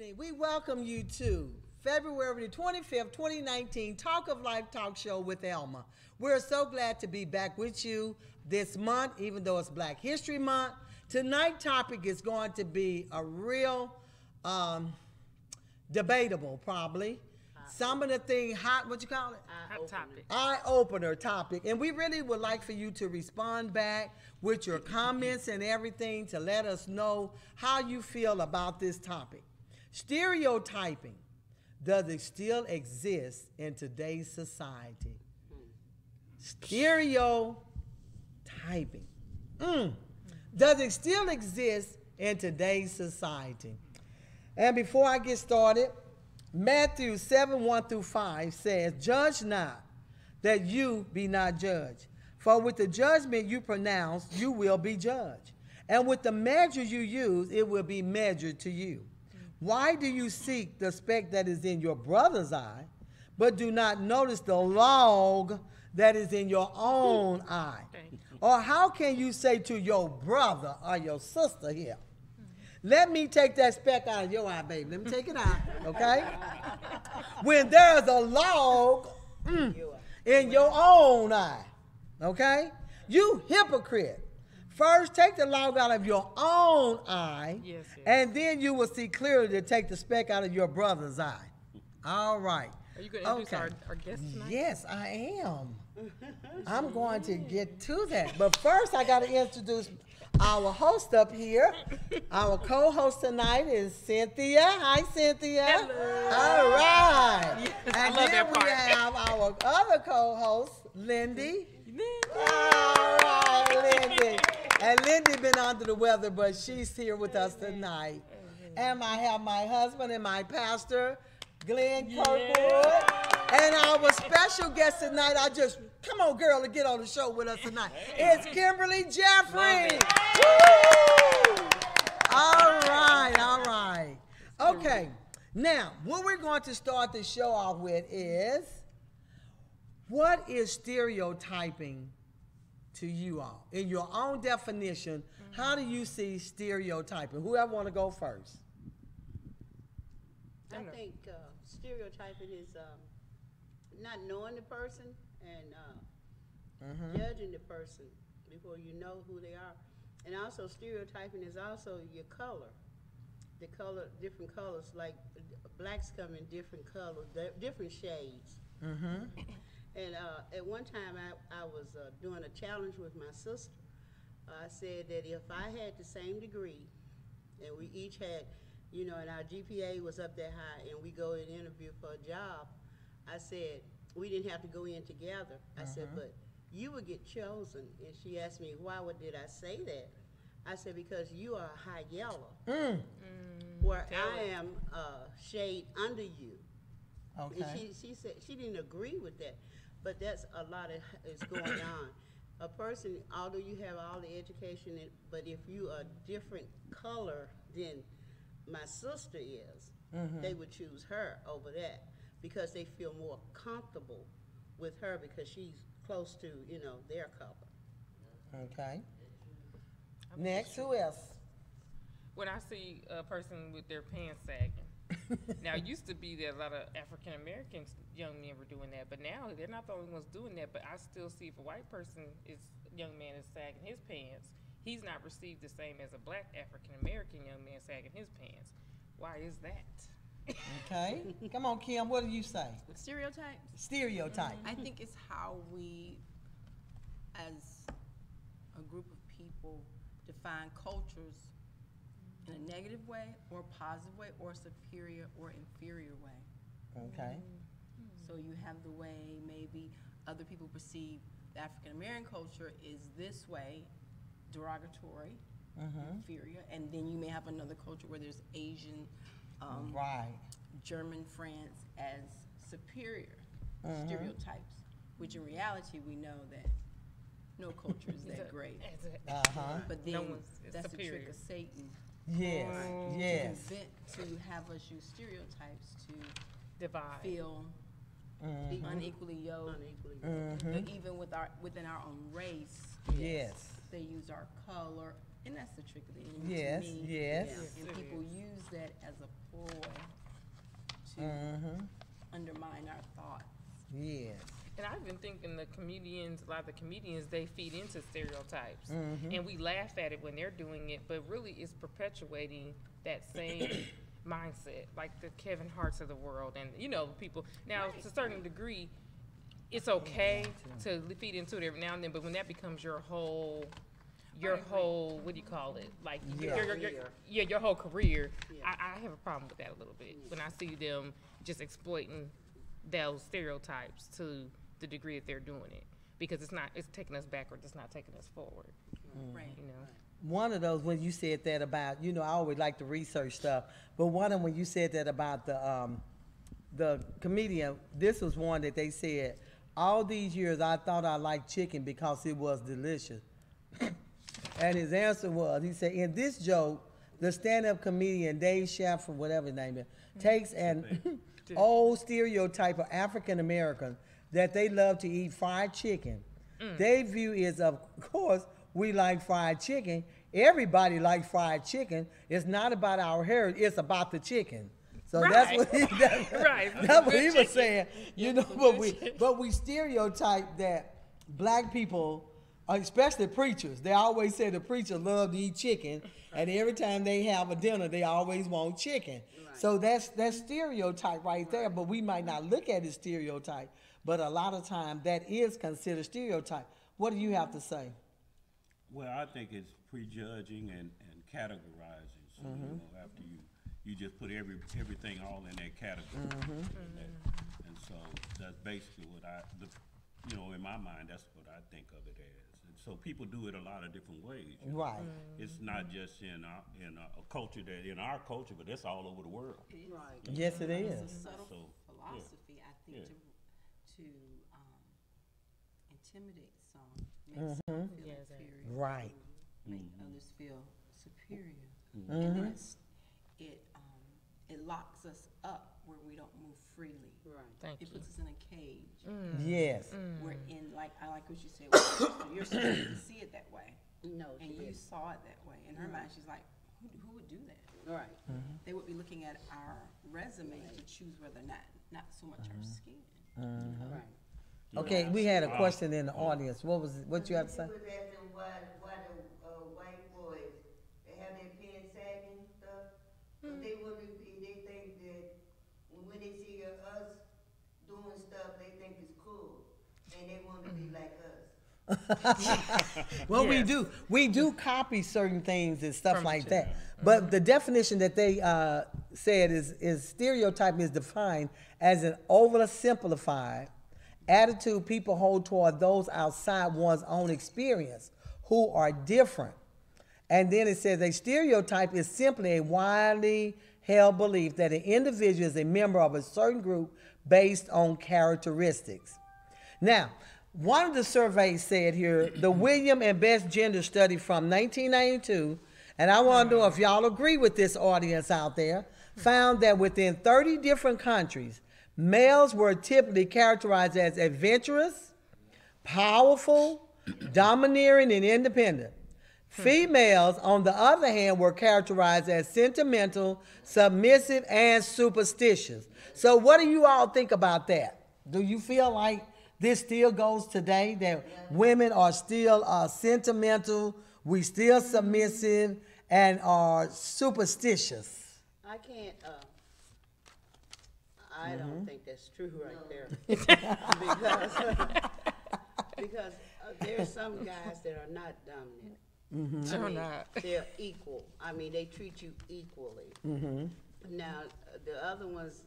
evening. We welcome you to February 25th, 2019 Talk of Life Talk Show with Elma. We're so glad to be back with you this month, even though it's Black History Month. Tonight's topic is going to be a real debatable, probably. Some of the things, what you call it? Hot topic. Eye-opener topic. And we really would like for you to respond back with your comments and everything to let us know how you feel about this topic. Stereotyping, does it still exist in today's society? Stereotyping. Does it still exist in today's society? And before I get started, Matthew 7:1-5 says, "Judge not, that you be not judged. For with the judgment you pronounce, you will be judged. And with the measure you use, it will be measured to you. Why do you seek the speck that is in your brother's eye, but do not notice the log that is in your own eye? Or how can you say to your brother or your sister here, let me take that speck out of your eye, baby. Let me take it out, okay? When there's a log in your own eye, okay? You hypocrite. First, take the log out of your own eye, and then you will see clearly to take the speck out of your brother's eye." All right. Are you going to introduce our guest tonight? Yes, I am. I'm going to get to that. But first, I got to introduce our host up here. Our co-host tonight is Cynthia. Hi, Cynthia. Hello. All right. Yes, and I love then that part. we have our other co-host, Lindy. All right, Lindy. And Lindy been under the weather, but she's here with us tonight. And I have my husband and my pastor, Glenn Kirkwood. And our special guest tonight, come on, girl, to get on the show with us tonight. It's Kimberly Jeffrey. Woo! All right. Okay, now, what we're going to start the show off with is, what is stereotyping to you all? In your own definition, how do you see stereotyping? Whoever want to go first? I think stereotyping is not knowing the person and judging the person before you know who they are. And also stereotyping is also your color. The color, different colors, like blacks come in different colors, different shades. And at one time I was doing a challenge with my sister. I said that if I had the same degree and we each had, and our GPA was up that high, and we go and interview for a job, I said, we didn't have to go in together. I said, but you would get chosen. And she asked me, why did I say that? I said, because you are a high yellow, where I am shade under you. Okay. And she said she didn't agree with that, but that's a lot of is going on. A person, although you have all the education, but if you are different color than my sister is, they would choose her over that because they feel more comfortable with her because she's close to, their color. Okay. Next, who else? When I see a person with their pants sagging, now it used to be that a lot of African American young men were doing that, but now they're not the only ones doing that. But I still see if a white young man is sagging his pants, he's not received the same as a black African American young man sagging his pants. Why is that? Okay. Come on, Kim, what do you say? Stereotypes? Stereotype. I think it's how we, as a group of people, define cultures in a negative way or positive way or superior or inferior way. Okay. So you have the way maybe other people perceive the African American culture is this way, derogatory, inferior, and then you may have another culture where there's Asian, German, France as superior stereotypes, which in reality we know that no culture is that great. But then that's the trick of Satan. Yes, yes. To have us use stereotypes to divide, feel unequally yoked. But even within our own race, yes, they use our color And that's the trick of the enemy Yes, to me. yes. And people use that as a ploy to undermine our thoughts. Yes. And I've been thinking a lot of the comedians, they feed into stereotypes. And we laugh at it when they're doing it, but really it's perpetuating that same mindset, like the Kevin Harts of the world. And, people, now to a certain degree, it's okay to feed into it every now and then, but when that becomes your whole, what do you call it? Like, your whole career, I have a problem with that a little bit. When I see them just exploiting those stereotypes to the degree that they're doing it, because it's taking us backward, it's not taking us forward. Right. One of those, when you said that about, I always like to research stuff, but one of them, when you said that about the comedian, this was one that they said, all these years I thought I liked chicken because it was delicious. And his answer was, he said, in this joke, the stand-up comedian Dave Chappelle, whatever his name is, takes an old stereotype of African Americans that they love to eat fried chicken. Their view is, of course, we like fried chicken. Everybody likes fried chicken. It's not about our heritage, it's about the chicken. So that's what he was saying. But we stereotype that black people, especially preachers, they always say the preachers love to eat chicken, and every time they have a dinner, they always want chicken. Right. So that's stereotype right there, but we might not look at it as stereotype, but a lot of time that is considered stereotype. What do you have to say? Well, I think it's prejudging and categorizing. So, after you just put everything all in that category. And so that's basically what in my mind, that's what I think of it as. And so people do it a lot of different ways. Right. It's not just in a culture in our culture, but it's all over the world. Right. Yes, it is. It's a subtle philosophy, I think, to intimidate some, make some feel inferior. Right. Make others feel superior. And then it locks us up where we don't move freely. Right. It puts us in a cage. Yes. We're in, I like what you said. Well, you're supposed to see it that way. No, And you saw it that way. In her mind, she's like, who would do that? Right. They would be looking at our resume to choose whether or not so much our skin. Right. Okay, we had a question in the audience. What you have to say? She was asking why the white boys, they have their pants sagging and stuff. But they think that when they see us doing stuff, they think it's cool. And they want to be like us. Well, we do copy certain things and stuff like that. But the definition that they said is stereotyping is defined as an oversimplified attitude people hold toward those outside one's own experience who are different. And then it says a stereotype is simply a widely held belief that an individual is a member of a certain group based on characteristics. Now, one of the surveys said here, the William and Best Gender Study from 1992, and I want to know if y'all agree with this audience out there, found that within 30 different countries, males were typically characterized as adventurous, powerful, domineering, and independent. Females, on the other hand, were characterized as sentimental, submissive, and superstitious. So what do you all think about that? Do you feel like this still goes today, that women are still sentimental, we still submissive, and are superstitious? I can't, I don't think that's true right there. because there's some guys that are not dominant. They're not. They're equal. I mean, they treat you equally. Now, the other ones,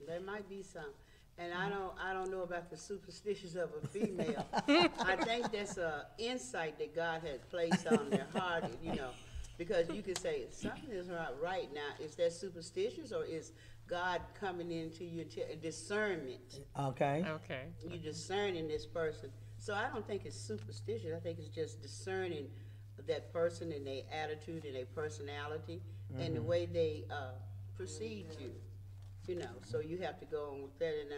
there might be some. And I don't know about the superstitions of a female. I think that's an insight that God had placed on their heart, because you could say something is not right now. Is that superstitious, or is God coming into your discernment? Okay. You're discerning this person. So I don't think it's superstition. I think it's just discerning that person and their attitude and their personality and the way they precede you. So you have to go on with that. And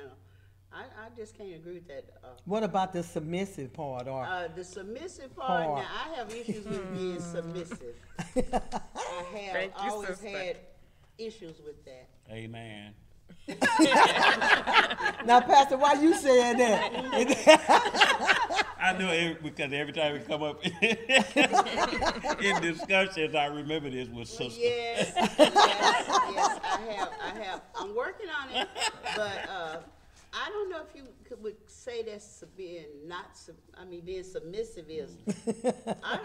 I just can't agree with that. What about the submissive part? Or The submissive part, Part. now I have issues with being submissive. I have Thank you, always sister. had issues with that. Amen. now, Pastor, why you saying that? I know because every time we come up in discussions, I remember this with sister. Yes, I have. I'm working on it, but I don't know if you would say that's being being submissive is. I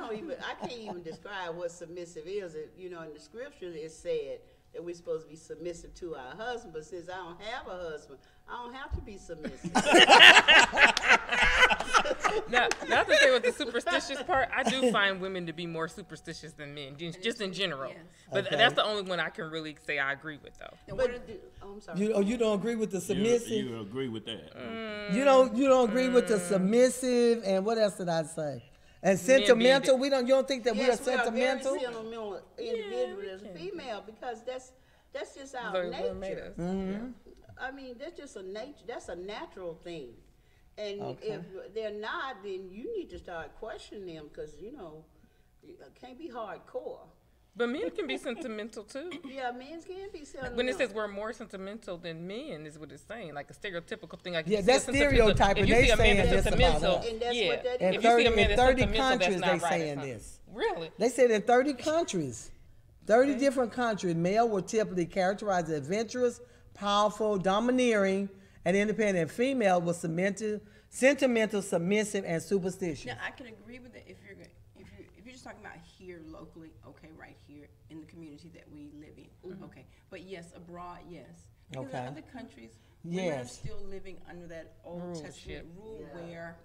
can't even describe what submissive is. In the scripture it said that we're supposed to be submissive to our husband, but since I don't have a husband, I don't have to be submissive. Now to say with the superstitious part, I do find women to be more superstitious than men, just in general. Yes. But Okay. that's the only one I can really say I agree with, though. And But what I'm sorry. you don't agree with the submissive? You agree with that? You don't agree with the submissive, and what else did I say? And sentimental. You don't think that we are Yes, sentimental? we are very sentimental individual as a female because that's just our Very well made nature. us. Mm-hmm. I mean, that's just a nature. That's a natural thing. And Okay. if they're not, then you need to start questioning them because it can't be hardcore. But men can be sentimental, too. Yeah, men can be sentimental. When it says we're more sentimental than men, is what it's saying, like a stereotypical thing. Like Yeah, if you see a that's sentimental- stereotyping. If you They see a man saying that's this about sentimental, us. And that's yeah. what that In is. If you see a 30 man that's 30 sentimental, countries, that's they not right or saying something. this. Really? They said in 30 countries, 30 different countries, male were typically characterized as adventurous, powerful, domineering, and independent. Female was sentimental, submissive, and superstitious. Now, I can agree with it if you're just talking about here locally, okay, right here in the community that we live in, okay. But yes, abroad, yes. Because in Okay. other countries, women are Yes. still living under that Old Rule Testament shit. rule where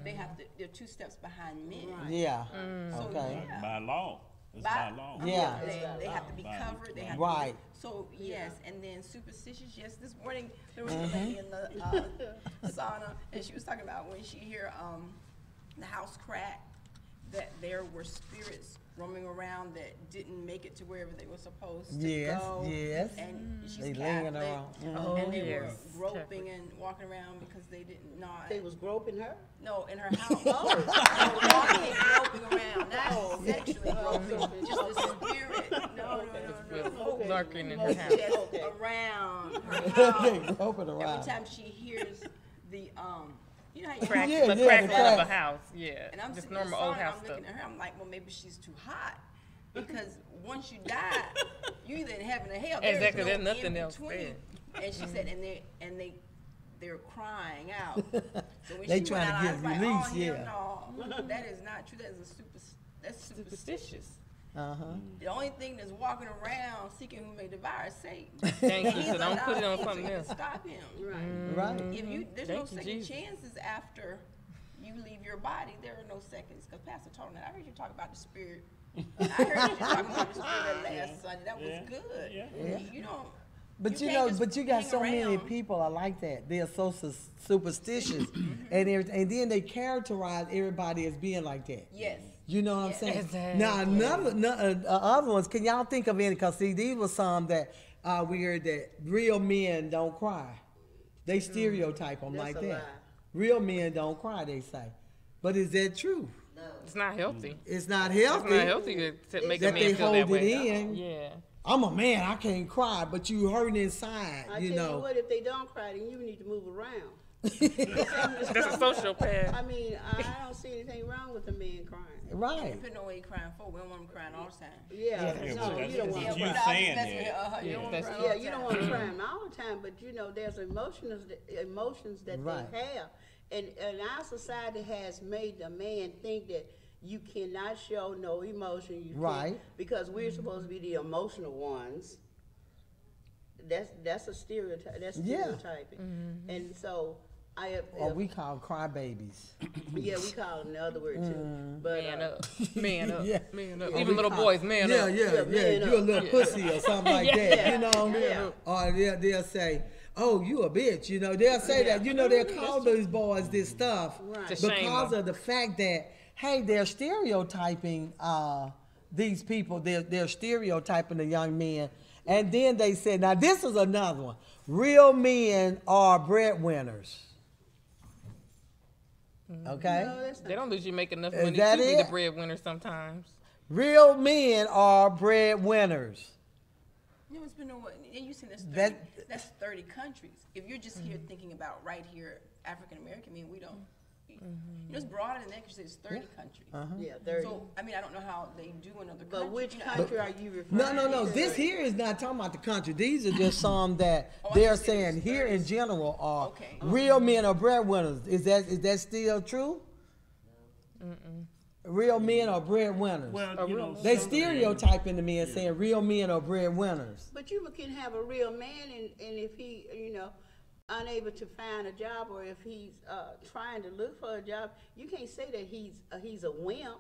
they have to, they're 2 steps behind men. Yeah. So, Okay. yeah. By law. It's by law. Yeah. They have to be covered. They have Right. to be, so yes, and then superstitious. Yes, this morning there was a lady in the sauna, and she was talking about when she hear the house crack, that there were spirits roaming around that didn't make it to wherever they were supposed to Yes, go. yes. And she's They lingering Catholic, around. and they yes. were groping and walking around because they didn't know. They was groping her. No, in her house. Walking, groping around, not sexually groping, just the spirit. No. Lurking in her house. Just around her They house. groping Every around. time she hears the you know how you Crack, Yeah, the yeah, crackling the of a crack. house, yeah. and I'm Just sitting in the normal old sauna, house I'm stuff. looking at her, I'm like, well, maybe she's too hot. Because once you die, you either in heaven or hell. There is Exactly, no there's nothing in else between. And she said, they're crying out. So when They she trying went to out, I get was like, release, oh, yeah. hell no, that is not true. That is that's superstitious. Superstitious. Uh-huh. The only thing that's walking around seeking who may devour is Satan. Thank you. He's So don't put it on allowed something to else. stop him. Right. Right. If you, there's no Thank you, second Jesus. chances after you leave your body. There are no seconds. Because Pastor told me that. I heard you talk about the spirit. I heard you talking about the spirit that last Sunday. That was good. Yeah. You don't. But You you can't know, just but you got hang so many around. people are like that. They're so superstitious, and everything, and then they characterize everybody as being like that. Yes. You know what I'm Yes. saying? Exactly. Now, other ones. Can y'all think of any? Cause see, these were some that we heard that real men don't cry. They stereotype them That's like a that. lie. Real men don't cry. They say, but is that true? No. It's not healthy. It's not It's healthy. not healthy to make a That man they feel hold that it way. in. Yeah. I'm a man. I can't cry, but you hurting inside. I You tell know. you what, if they don't cry, then you need to move around. That's a sociopath. I mean, I don't see anything wrong with a man crying. Right. Depending on what you're crying for. We don't want them crying all the time. Yeah, no, you don't want You to saying cry. You that. don't want that's- them Yeah, you don't want to cry them all the time, but you know, there's emotions that Right. they have. And our society has made the man think that you cannot show no emotion. You can't- Right. Because we're supposed to be the emotional ones. That's a stereotype. That's Yeah. stereotyping. And so Or we call crybabies. yeah, we call them the other word too. But Man up. Man up. Yeah. Man up. Or Even we little call- boys, man yeah, up. Yeah, Yeah, man You're a up. little pussy or something like that, you know? Yeah. Or they'll say, oh, you a bitch, you know? They'll say that, you know, they'll call those boys this stuff Right. To shame because them. of the fact that, hey, they're stereotyping these people. They're stereotyping the young men And then they said, now this is another one. Real men are breadwinners. Okay? No, that's They not. don't usually make enough Is money that to be the it? breadwinner sometimes. Real men are breadwinners. You know, it's been and you seen that's 30 countries. If you're just here thinking about right here, African American men, we don't. You know, it's broader than that because it's 30 countries. Yeah, 30. So, I mean, I don't know how they do in other countries. But which you know, country are you referring No. to? This here is not talking about the country. These are just some that Oh, I they're understand. saying here in general are Okay. real men are breadwinners. Is that still true? Real men are breadwinners. Well, you know, They some stereotyping the men saying real men are breadwinners. But you can have a real man, and if he, unable to find a job, or if he's trying to look for a job, you can't say that he's a wimp.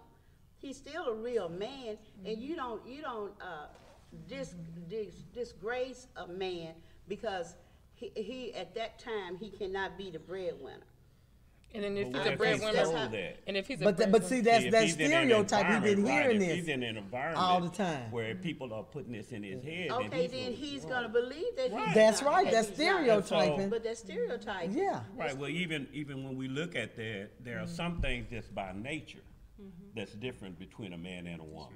He's still a real man, and you don't disgrace a man because he at that time he cannot be the breadwinner. And then if But he's a what if breadwinner, he's told that? and if he's a But breadwinner, see, See, that's if that he's in an stereotype. We've been environment, hearing right, if this he's in an environment all the time. where people are putting this in his head. Okay, then he's gonna believe that. Right. He's That's not, right. that That's he's not. stereotyping. But that's stereotyping. Yeah. Right. Well, even when we look at that, there are some things that's by nature that's different between a man and a woman.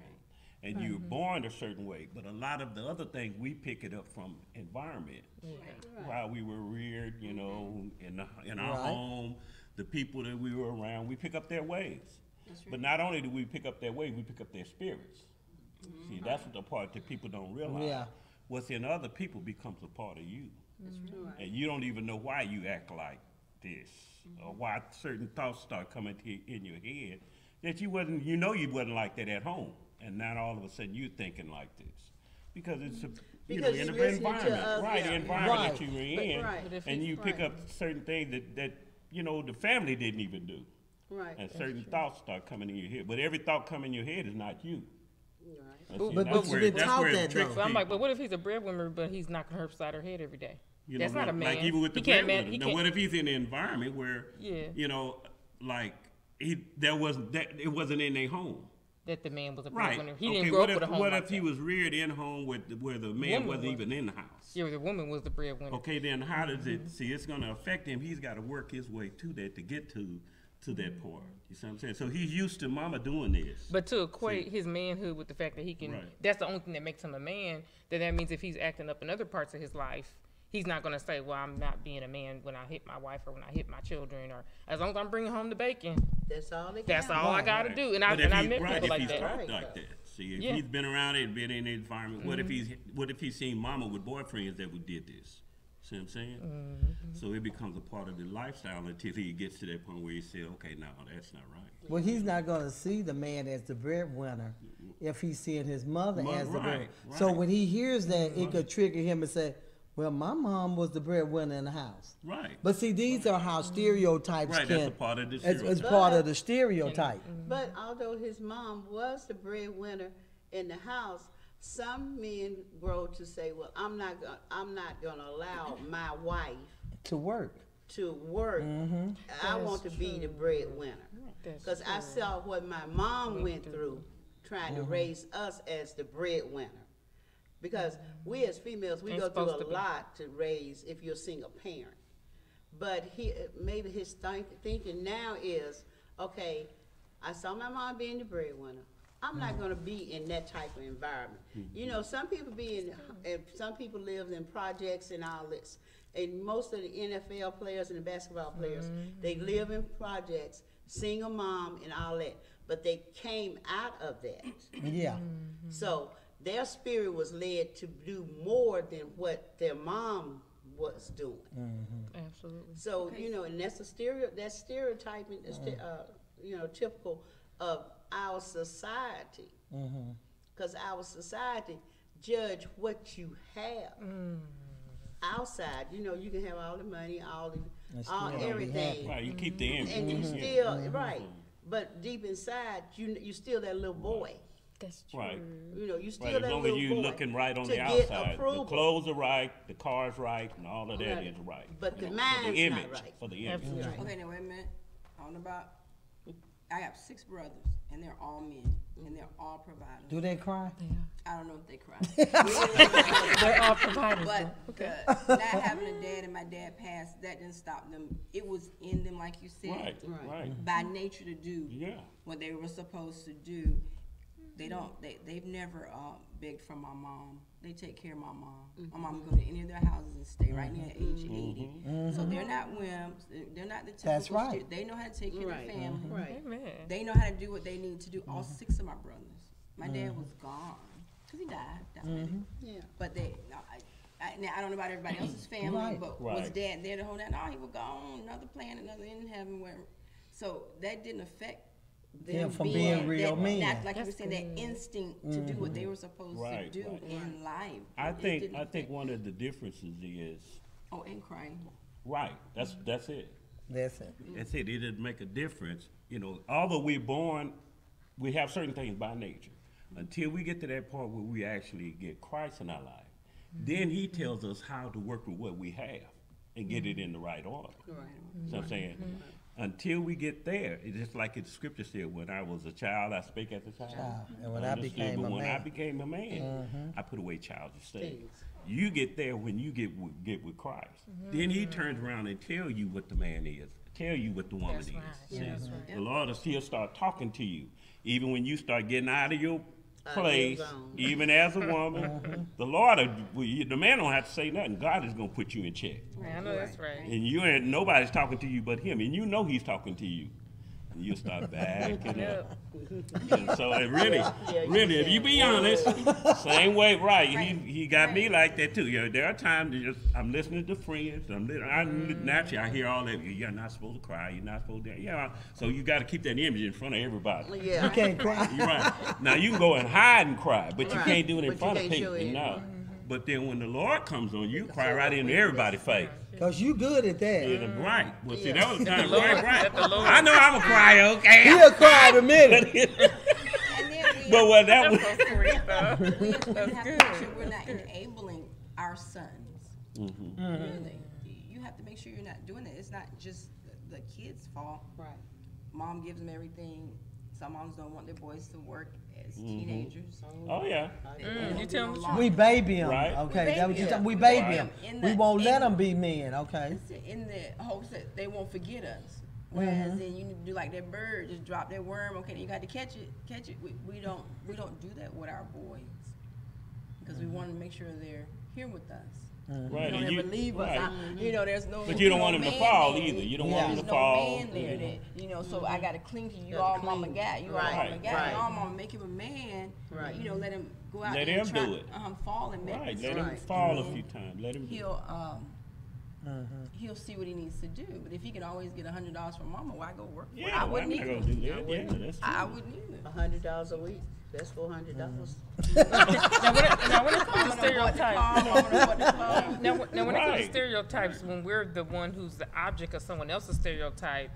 And you're born a certain way, but a lot of the other things we pick it up from environment. While we were reared, in our Right. home, the people that we were around, we pick up their ways. But not only do we pick up their ways, we pick up their spirits. See, that's what the part that people don't realize. Yeah. What's in other people becomes a part of you. Right. And you don't even know why you act like this, or why certain thoughts start coming in your head that you wasn't like that at home, and now all of a sudden you're thinking like this because it's Because in you're the listening to environment, us, right? yeah. The environment Right. that you were in, Right. But if and he's- you pick right. up certain things that the family didn't even do, Right. and certain thoughts start coming in your head. But every thought coming in your head is not you. Right. That's- But- that's but where- you've been that's taught where it that, tricks though. so I'm like, people. but what if he's a breadwinner, but he's knocking her upside her head every day? You That's know, not a man. Like even with the He can't breadwinner. he Now, can't- what if he's in an environment where, Yeah. like it wasn't in their home, that the man was a right? breadwinner? He Okay, didn't grow what up if with a home what like if he that. was reared in home where the man Woman wasn't was. even in the house? Yeah, the woman was the breadwinner. Okay, then how does it? See, it's going to affect him. He's got to work his way to that to get to that part. You see what I'm saying? So he's used to mama doing this. But to equate his manhood with the fact that he can, Right. that's the only thing that makes him a man, then that means if he's acting up in other parts of his life, he's not going to say, well, I'm not being a man when I hit my wife or when I hit my children, or as long as I'm bringing home the bacon, That's all they that's count. all I Right. got to do. And I But if met he- people if like he's that. taught Right. like that. See, if Yeah. he's been around it, been in the environment, what if he's seen mama with boyfriends that would did this? See what I'm saying? So it becomes a part of the lifestyle until he gets to that point where he says, okay, no, that's not right. Well, he's not going to see the man as the breadwinner if he's seeing his mother as the Right, breadwinner. So right. when he hears that, it could trigger him and say, well, my mom was the breadwinner in the house. Right. But see, these are how stereotypes Right, can. that's a part of the It's stereotype. part of the stereotype. But although his mom was the breadwinner in the house, some men grow to say, "Well, I'm not gonna allow my wife To work. to work. I want to be the breadwinner That's because I saw what my mom went through trying to raise us as the breadwinner. Because we as females, we Ain't go through supposed a to be. lot to raise if you're a single parent. But maybe his thinking now is, okay, I saw my mom being the breadwinner. I'm not going to be in that type of environment. You know, some people some people live in projects and all this. And most of the NFL players and the basketball players, they live in projects, single mom and all that. But they came out of that. Yeah. So their spirit was led to do more than what their mom was doing. Absolutely. So, and that's that's stereotyping, typical of our society. Because our society judge what you have. Outside, you can have all the money, And still not be everything. happy. Right, you keep the image. And you Yeah. still, right. But deep inside, you still that little boy. That's true. Right. You still Right, as that long as little you boy looking right on to the get outside, approval. the clothes are right, the car's right, and all of that Right. is right. But the For mind's not image, right. for the image. Absolutely. Right. Okay, now wait a minute. I don't know about. I have 6 brothers. and they're all men, and they're all providers. Do they cry? I don't know if they cry. They're all providers. But not having a dad and my dad passed, that didn't stop them. It was in them, like you said, Right. by nature to do what they were supposed to do. They've never begged from my mom. They take care of my mom. My mom go to any of their houses and stay right near age 80. So they're not wimps. They're not the typical. That's right. They know how to take care of their family. Amen. They know how to do what they need to do. All 6 of my brothers. My dad was gone because he died. Yeah. But now I don't know about everybody else's family, but was Right. dad there the whole night? No, he was gone, another planet, another in heaven. Where, so that didn't affect them from being real men. Like you were saying, that instinct to do what they were supposed to do in life. I It think didn't affect- one of the differences is and crying. right. That's it. That's it. That's it. It didn't make a difference. You know, although we're born, we have certain things by nature. Until we get to that point where we actually get Christ in our life, then He tells us how to work with what we have and get it in the right order. Right. So I'm saying, until we get there, it's just like the scripture said, when I was a child, I spake as a child. And when I Understood, became but a when I man. became a man, I put away childish things. Things. You get there when you get with Christ. Then He turns around and tell you what the man is, tell you what the woman That's is. right. See? That's right. The Lord will still start talking to you, even when you start getting out of your your place, zone. even as a woman. The Lord, the man don't have to say nothing. God is going to put you in check. I know that's right. And you ain't, nobody's talking to you but Him, and you know He's talking to you. And you start backing up. And so it really, if you be honest, same way, right? He got me like that too. You know, there are times that just, I'm listening to friends. Naturally, I hear all that. You're not supposed to cry. You're not supposed to. Yeah. So you got to keep that image in front of everybody. Yeah. You can't cry. You're right. Now you can go and hide and cry, but you Right. can't do it in But you front of can't people. show it. No. But then when the Lord comes on you, cry right into everybody's face. Because you good at that. Yeah, right. Well, see, Yeah. that was the time. Lord, Right. let the Lord- I know I'm a cry, okay? He'll cry in a minute. And then we But what that was. That's so sweet, though. we have to That's make good. sure we're not enabling our sons. Really. You have to make sure you're not doing it. It's not just the kids' fault. Right. Mom gives them everything. Some moms don't want their boys to work as teenagers. Oh, yeah. You tell them the truth. We baby them. Right. Okay, that what you baby talking. We 'em. baby Right. them. In We the- won't let in- them be men. Okay. In the hopes that they won't forget us. Whereas then you need to do like that bird, just drop that worm. Okay, you got to catch it. We don't do that with our boys because we want to make sure they're here with us. Right. They And don't you, ever leave us. right. There's no. But you don't no want them to man fall there. either. You don't Yeah. want them There's to no fall. man there that so I got to cling to you. Gotta All cling. mama got. You all Right, mama got. right. All mama make him a man. Right. Let him go out Let and him try, do it. fall and make Right. it. Let him Right. fall a few times. Let him do it. He'll see what he needs to do. But if he can always get $100 from mama, why go work? Yeah, I I'm wouldn't not either. going to do that. Yeah, that's true. I wouldn't either. $100 a week. That's $400. Now, when it comes to What the car, stereotypes, mama, what the clothes. now when it comes to Right. stereotypes, when we're the one who's the object of someone else's stereotype,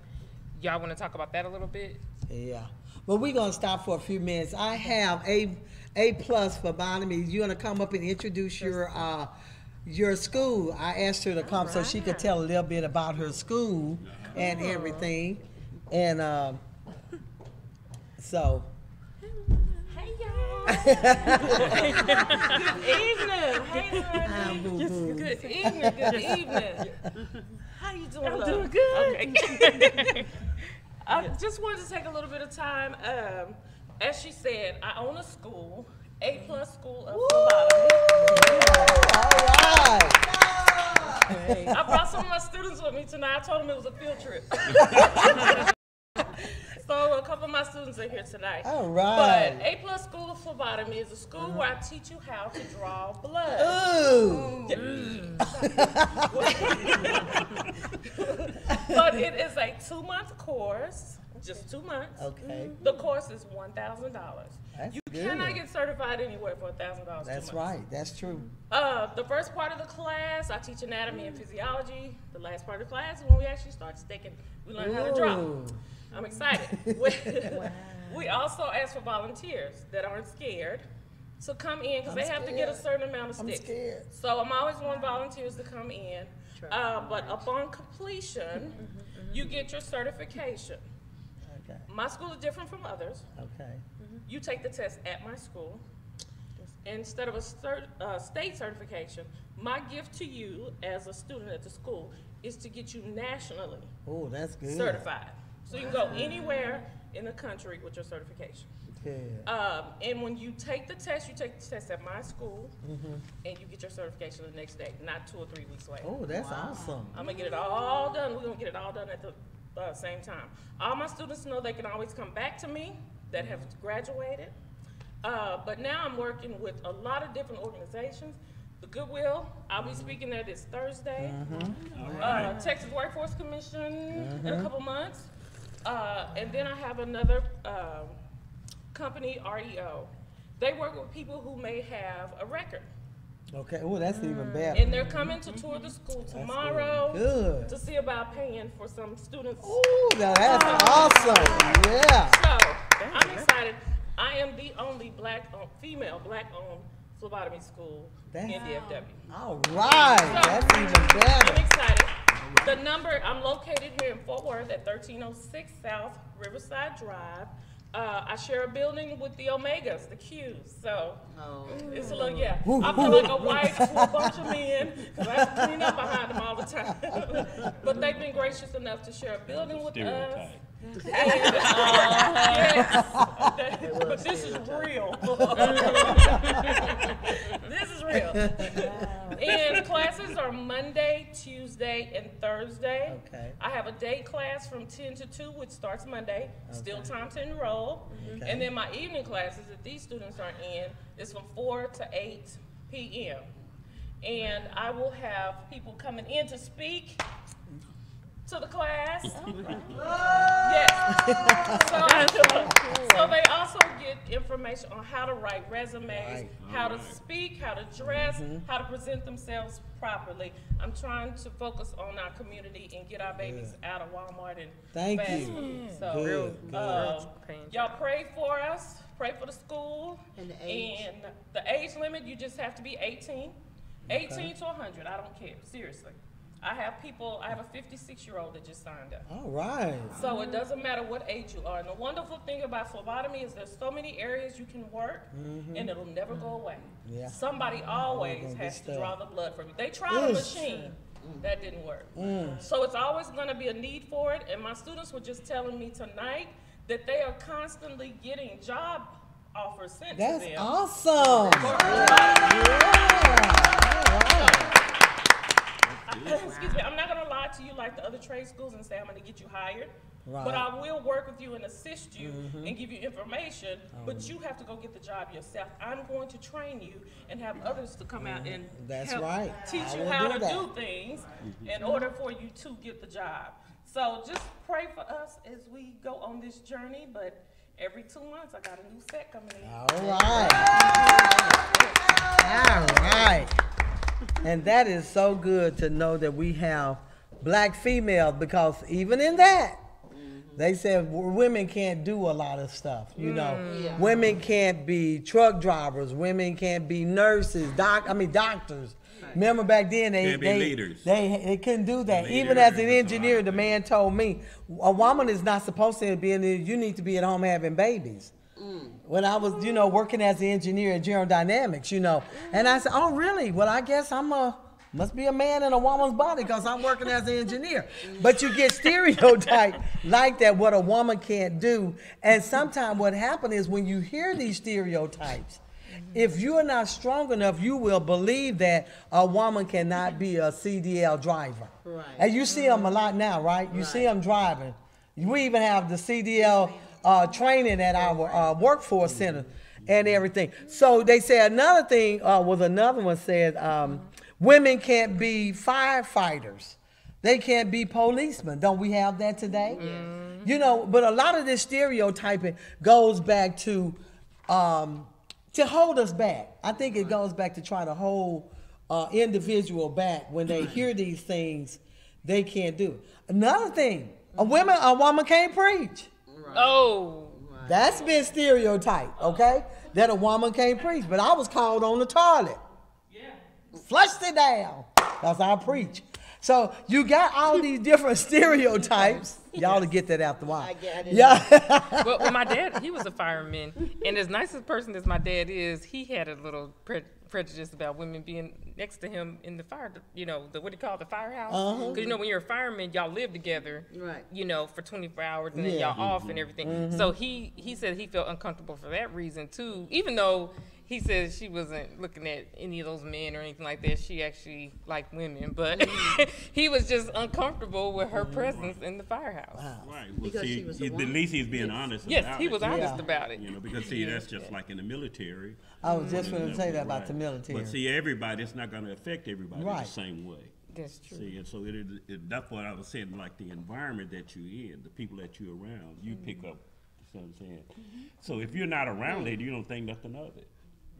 y'all want to talk about that a little bit? Yeah. But we're gonna stop for a few minutes. I have A plus for Bonnie. You're gonna come up and introduce your school. I asked her to come so she could tell a little bit about her school and everything. And so Hey y'all. Good evening. Hey honey. boo-boo. Good evening. Good evening. How you doing? I'm love? doing good. Okay. I just wanted to take a little bit of time. As she said, I own a school, A+ school of phlebotomy. All right. I brought some of my students with me tonight. I told them it was a field trip. So a couple of my students are here tonight. All right. But A+ School of Phlebotomy is a school where I teach you how to draw blood. Ooh. But it is a 2-month course, just 2 months. Okay. The course is $1,000. That's You good. cannot get certified anywhere for $1,000. That's 2 months. right. That's true. The first part of the class, I teach anatomy and physiology. The last part of the class is when we actually start sticking. We learn how to draw. Ooh. I'm excited. We also ask for volunteers that aren't scared to come in because they have to get a certain amount of I'm sticks. scared. So I'm always wanting volunteers to come in. But upon completion, you get your certification. Okay. My school is different from others. Okay. You take the test at my school. Instead of a state certification, my gift to you as a student at the school is to get you nationally Oh, that's good. certified. So you can go anywhere in the country with your certification. Yeah. And when you take the test at my school, and you get your certification the next day, not 2 or 3 weeks later. Oh, that's awesome. I'm gonna get it all done. We're gonna get it all done at the same time. All my students know they can always come back to me that have graduated. But now I'm working with a lot of different organizations. The Goodwill, I'll be speaking there this Thursday. Texas Workforce Commission in a couple months. And then I have another company, REO. They work with people who may have a record. Okay. Oh, that's even better. And they're coming to tour the school tomorrow Good. to see about paying for some students. Oh, now that's awesome. Yeah. So I'm excited. I am the only female black-owned phlebotomy school in DFW. All right. That's even I'm better. excited. The number, I'm located here in Fort Worth at 1306 South Riverside Drive. I share a building with the Omegas, the Qs, so it's a little, I feel like a wife to a bunch of men, because I have to clean up behind them all the time. But they've been gracious enough to share a building with us. And, yes, but this is real. This is real. And classes are Monday, Tuesday, and Thursday. Okay. I have a day class from 10 to 2, which starts Monday. Still time to enroll. Okay. And then my evening classes that these students are in is from 4 to 8 p.m. And I will have people coming in to speak to the class. Yes. So they also get information on how to write resumes, how to speak, how to dress, how to present themselves properly. I'm trying to focus on our community and get our babies out of Walmart and Thank fast you. food. So Good. y'all pray for us, pray for the school. And the age. And the age limit, you just have to be 18. 18 to 100, I don't care, seriously. I have a 56-year-old that just signed up. All right. So it doesn't matter what age you are. And the wonderful thing about phlebotomy is there's so many areas you can work, and it'll never go away. Yeah. Somebody always gonna has get to stuck. draw the blood from you. They tried a machine. That didn't work. So it's always going to be a need for it. And my students were just telling me tonight that they are constantly getting job offers sent That's to them. awesome. Excuse me, I'm not gonna lie to you like the other trade schools and say I'm gonna get you hired. Right. But I will work with you and assist you and give you information, but you have to go get the job yourself. I'm going to train you and have others to come out and That's help right. teach I you will how do to that. do things in order for you to get the job. So just pray for us as we go on this journey, but every 2 months I got a new set coming in. All right. And that is so good to know that we have black females, because even in that, they said women can't do a lot of stuff, you know. Yeah. Women can't be truck drivers. Women can't be nurses, doctors. Remember back then, Can't be leaders. They couldn't do that. Leader Even as an is a engineer, lot. the man told me, a woman is not supposed to be in there. You need to be at home having babies. When I was, working as an engineer in General Dynamics, and I said, oh, really? Well, I guess must be a man in a woman's body because I'm working as an engineer. But you get stereotyped like that, what a woman can't do. And sometimes what happens is when you hear these stereotypes, if you are not strong enough, you will believe that a woman cannot be a CDL driver. Right. And you see them a lot now, right? You see them driving. We even have the CDL training at our workforce center and everything. So they say another thing another one said, women can't be firefighters. They can't be policemen. Don't we have that today? But a lot of this stereotyping goes back to hold us back. I think it goes back to try to hold individual back when they hear these things they can't do. Another thing, a woman can't preach. Oh. That's been stereotyped, okay? That a woman can't preach. But I was called on the toilet. Yeah. Flushed it down, because I preach. So you got all these different stereotypes. Y'all to get that after a while. I got it. Yeah. Well, my dad, he was a fireman, and as nice a person as my dad is, he had a little prejudice about women being next to him in the fire, the what do you call it, the firehouse? Because when you're a fireman, y'all live together, Right. For 24 hours, and then Yeah. y'all off and everything. So he said he felt uncomfortable for that reason too, even though he said she wasn't looking at any of those men or anything like that. She actually liked women, but he was just uncomfortable with her presence in the firehouse. Right, well, Because see, she was a at woman. least he's being honest Yes, about he it. was honest Yeah. about it. Because see, that's just like in the military. I was just going to say that about Right. the military. But see, everybody, it's not gonna affect everybody Right. the same way. That's true. See, and so that's what I was saying, like the environment that you're in, the people that you're around, you pick up, you know what I'm saying? So if you're not around it, you don't think nothing of it.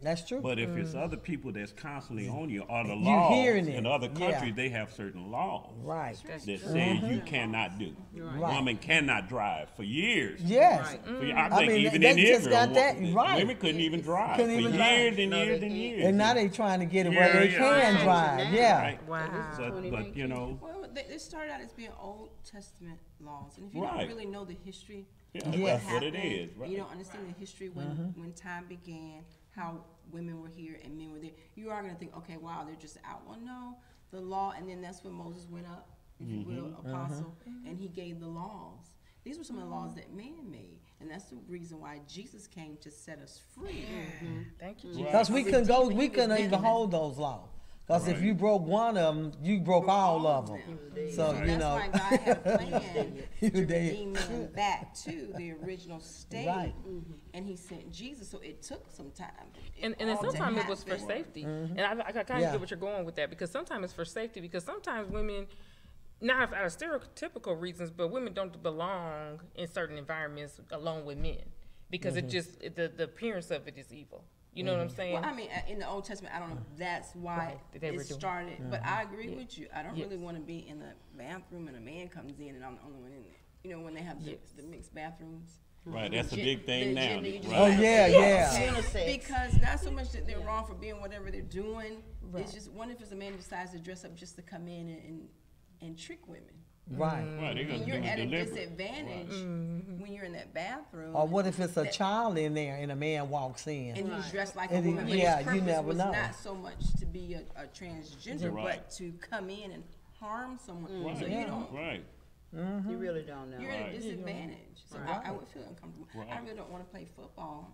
That's true. But if it's other people that's constantly on you, or the You laws hearing in it, other yeah. countries, they have certain laws Right. that say you cannot do. Right. Woman cannot drive for years. Yes. Right. I think mean, even they in just Israel, got that right. women couldn't even drive Couldn't for even years drive. and No, years they and can't. years. And now they trying to get it where they Yeah, can yeah. drive. Right. Yeah. Right. Wow. But you know, Well, they started out as being Old Testament laws, and if you Right. don't really know the history, yeah, of Yes. that's what it happened, is. Right. you don't understand the history when time began, how women were here and men were there. You are going to think, okay, wow, they're just out. Well, no, the law, and then that's when Moses went up, if you will, apostle, and he gave the laws. These were some of the laws that man made, and that's the reason why Jesus came to set us free. Thank you, Jesus. Because we couldn't go, we couldn't Redeemer. even hold those laws. Because if Right. you broke one of them, you broke all of them. So, So you that's know. why God had a plan You to dead. redeem man back to the original state, Right. and He sent Jesus. So it took some time. And then all to sometimes it was for happen. safety. And I kind of Yeah. get what you're going with that, because sometimes it's for safety, because sometimes women, not out of stereotypical reasons, but women don't belong in certain environments along with men, because it just, the appearance of it is evil. You know what I'm saying? Well, I mean, in the Old Testament, I don't know if that's why Right, that they were it doing. started, but I agree with you. I don't Yes. really want to be in the bathroom and a man comes in and I'm the only one in there. You know, when they have the mixed bathrooms. Right, that's a Gen- big thing the now. gender you just Right. Oh, have. yeah, yeah. Unisex. Because not so much that they're wrong for being whatever they're doing. It's just, what if a man decides to dress up just to come in and trick women? Right. Right, they're gonna And do you're it at a deliberate. disadvantage when you're in that bathroom. Or what if it's a that- child in there and a man walks in? and he's dressed like a And he- woman. But yeah, his you purpose never was know. not so much to be a transgender, Right. but to come in and harm someone. Right. So you don't. Right. You really don't know. You're at a Right. disadvantage. So I would feel uncomfortable. I Right. really don't want to play football.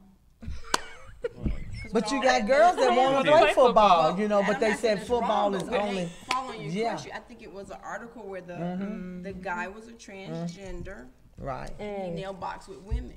Right. But you got girls that want to Yeah. play football, Well, you know, and but I'm they not saying said it's football wrong, is but only. following your Yeah. question, I think it was an article where the guy was a transgender. Right. And he nail boxed with women.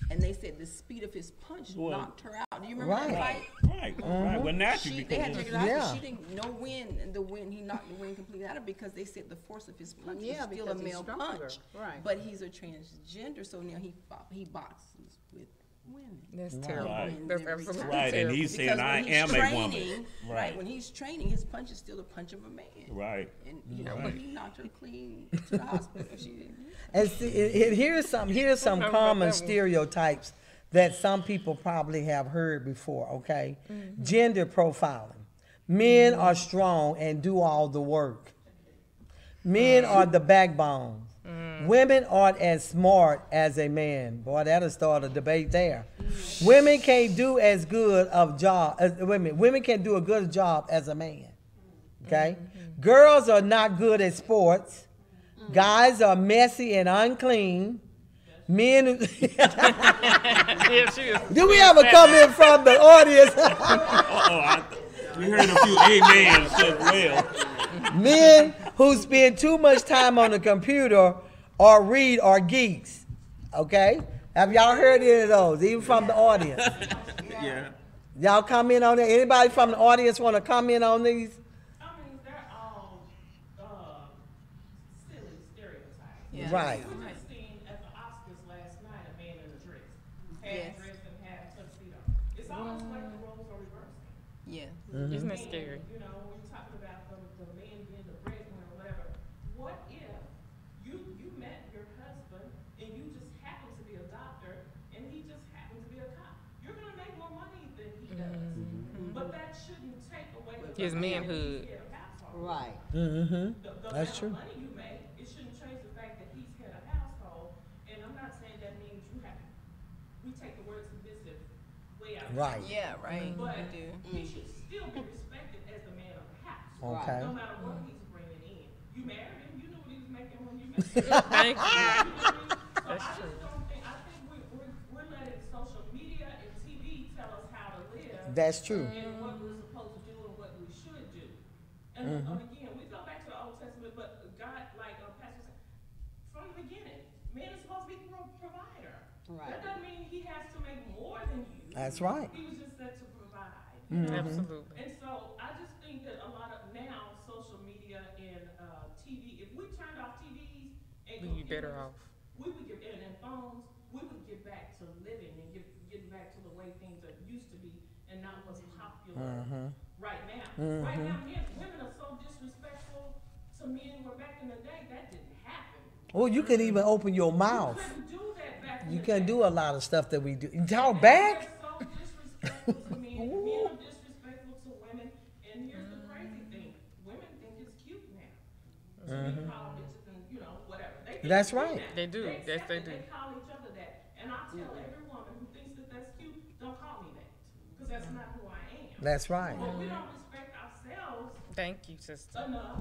And they said the speed of his punch Well, knocked her out. Do you remember Right. that fight? Right. Right. Well, naturally, They had to because take it out Yeah. because she didn't no wind, and the wind he knocked the wind completely out of her because they said the force of his punch Yeah, was still a because he's male stronger. punch. Right. But he's a transgender, so now he boxes with women. That's terrible. Right. That's absolutely right, and terrible. he said, Because "I when he's am a woman." training, right? When he's training, his punch is still the punch of a man. Right. And you know, Right. he knocked her clean to the hospital. She didn't. And see, here's some about common that one. stereotypes that some people probably have heard before. Okay, gender profiling. Men are strong and do all the work. Men are the backbone. Women aren't as smart as a man. Boy, that'll start a debate there. Women can't do as good of job. Women can do a good job as a man. Okay, girls are not good at sports. Guys are messy and unclean. Men. Yeah, she is. Do we have a comment from the audience? We heard a few amens as well. Men who spend too much time on the computer or read are geeks. Okay? Have y'all heard any of those, even from the audience? Yeah. Y'all comment on it? Anybody from the audience want to comment on these? I mean, they're all silly stereotypes. Yeah. Right. We just seen at the Oscars last night a man in a dress, half Yes. dressed and half tuxedo. It's almost like the roles are reversing. Yeah. Isn't that And, scary? you know, when you're talking about the man being the breadwinner or whatever, what if you met your husband and you just happen to be a doctor and he just happened to be a cop? You're gonna make more money than he does. But that shouldn't take away from His the man manhood. head of household. Right. Mm-hmm. The That's amount true. of money you make, it shouldn't change the fact that he's head of household. And I'm not saying that means you have, we take the word submissive way out. Right. Yeah, right. But We do. he should still be respected as the man of the house. Okay. No matter what he's bringing in. You married him, you knew what he was making when you met him. Thank you. You know what I mean? So That's I true. just don't think, I think we're letting social media and TV tell us how to live. That's true. And what we're supposed to do and what we should do. And again, we go back to the Old Testament, but God, like Pastor said, from the beginning, man is supposed to be the provider. Right. That doesn't mean he has to make more than you. That's right. He was just set to provide. You know? Absolutely. And so I just think that a lot of now social media and TV, if we turned off TVs and We'd be better computers, off. we would get and phones, we would get back to living and getting back to the way things are used to be and not what's popular right now. Right now, women are so disrespectful to men where back in the day that didn't happen. Well, you couldn't even open your mouth. You couldn't do that back in You the couldn't day. do a lot of stuff that we do. Talk back? They're so disrespectful to men. Men are disrespectful to women. And here's the crazy thing: women think it's cute now to be called bitches and whatever. They think That's it's cute right. now. They do. Yes, accept they it. do. They call each other that. And I tell every woman who thinks that that's cute, don't call me that, because that's not who I am. That's right. But we don't respect ourselves Thank you, sister. enough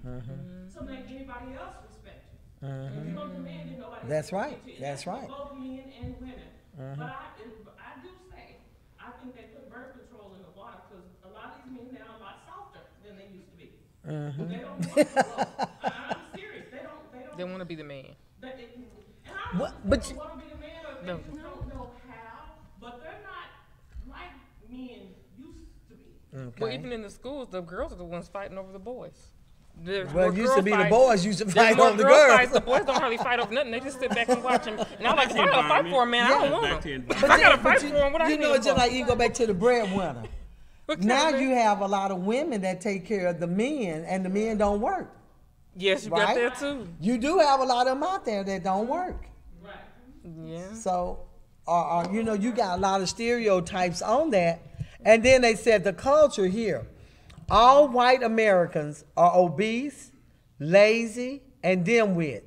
to make anybody else respect you. If you don't demand it, nobody That's else will right. get to you. That's for right. Both men and women. But I do say, I think they put birth control in the water because a lot of these men now are a lot softer than they used to be. They don't want to grow. I'm serious. They want to be the man. And I don't What- know but if they you- want to be the man or if No. they just don't know how, but they're not like men used to be. Well, even in the schools, the girls are the ones fighting over the boys. There's Well, more it used to girl be the fights. boys used to There's fight more over the girl fights. The girls. boys don't hardly fight over nothing. They just sit back and watch them. And I'm like, if Back I to gotta fight for a man, I don't environment. want Back to him. environment. If I gotta But fight for him, what I you need know, him it's just for? like you go back to the breadwinner. What Now kind of you man? have a lot of women that take care of the men, and the men don't work. Yes, you Right? got that too. You do have a lot of them out there that don't work. Right. Yeah. So, you got a lot of stereotypes on that. And then they said the culture here. All white Americans are obese, lazy, and dimwit.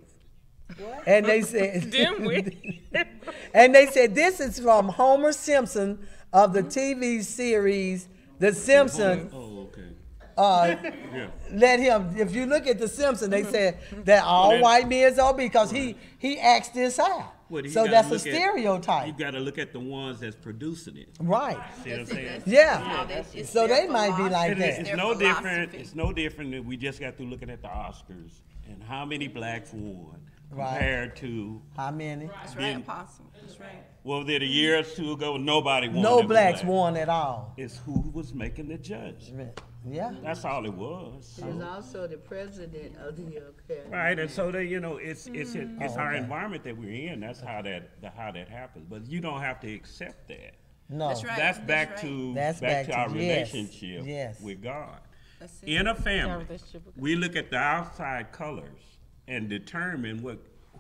What? And they said Dimwit. and they said this is from Homer Simpson of the TV series The Simpsons. Oh, okay. Yeah. Let him. If you look at The Simpsons, they said that all white men are obese because he acts this out. Well, you So gotta that's a look at- stereotype, You got to look at the ones that's producing it. right? See what I'm saying? Yeah. It's So their they might be like philosophy. that. It's Their no different. philosophy. It's no different that we just got through looking at the Oscars and how many blacks won Right. compared to, How many? That's right, Apostle. That's right. well, there a year or two ago, nobody won. No that was blacks black. won at all. It's who was making the judge. Yeah. That's all it was. He was also the president of the Academy. Right, and so they, it's our okay. environment that we're in. That's how that happens. But you don't have to accept that. No. That's right. That's back right. to That's back to- our yes, relationship yes. with God. That's it. In a family, relationship with God. we look at the outside colors and determine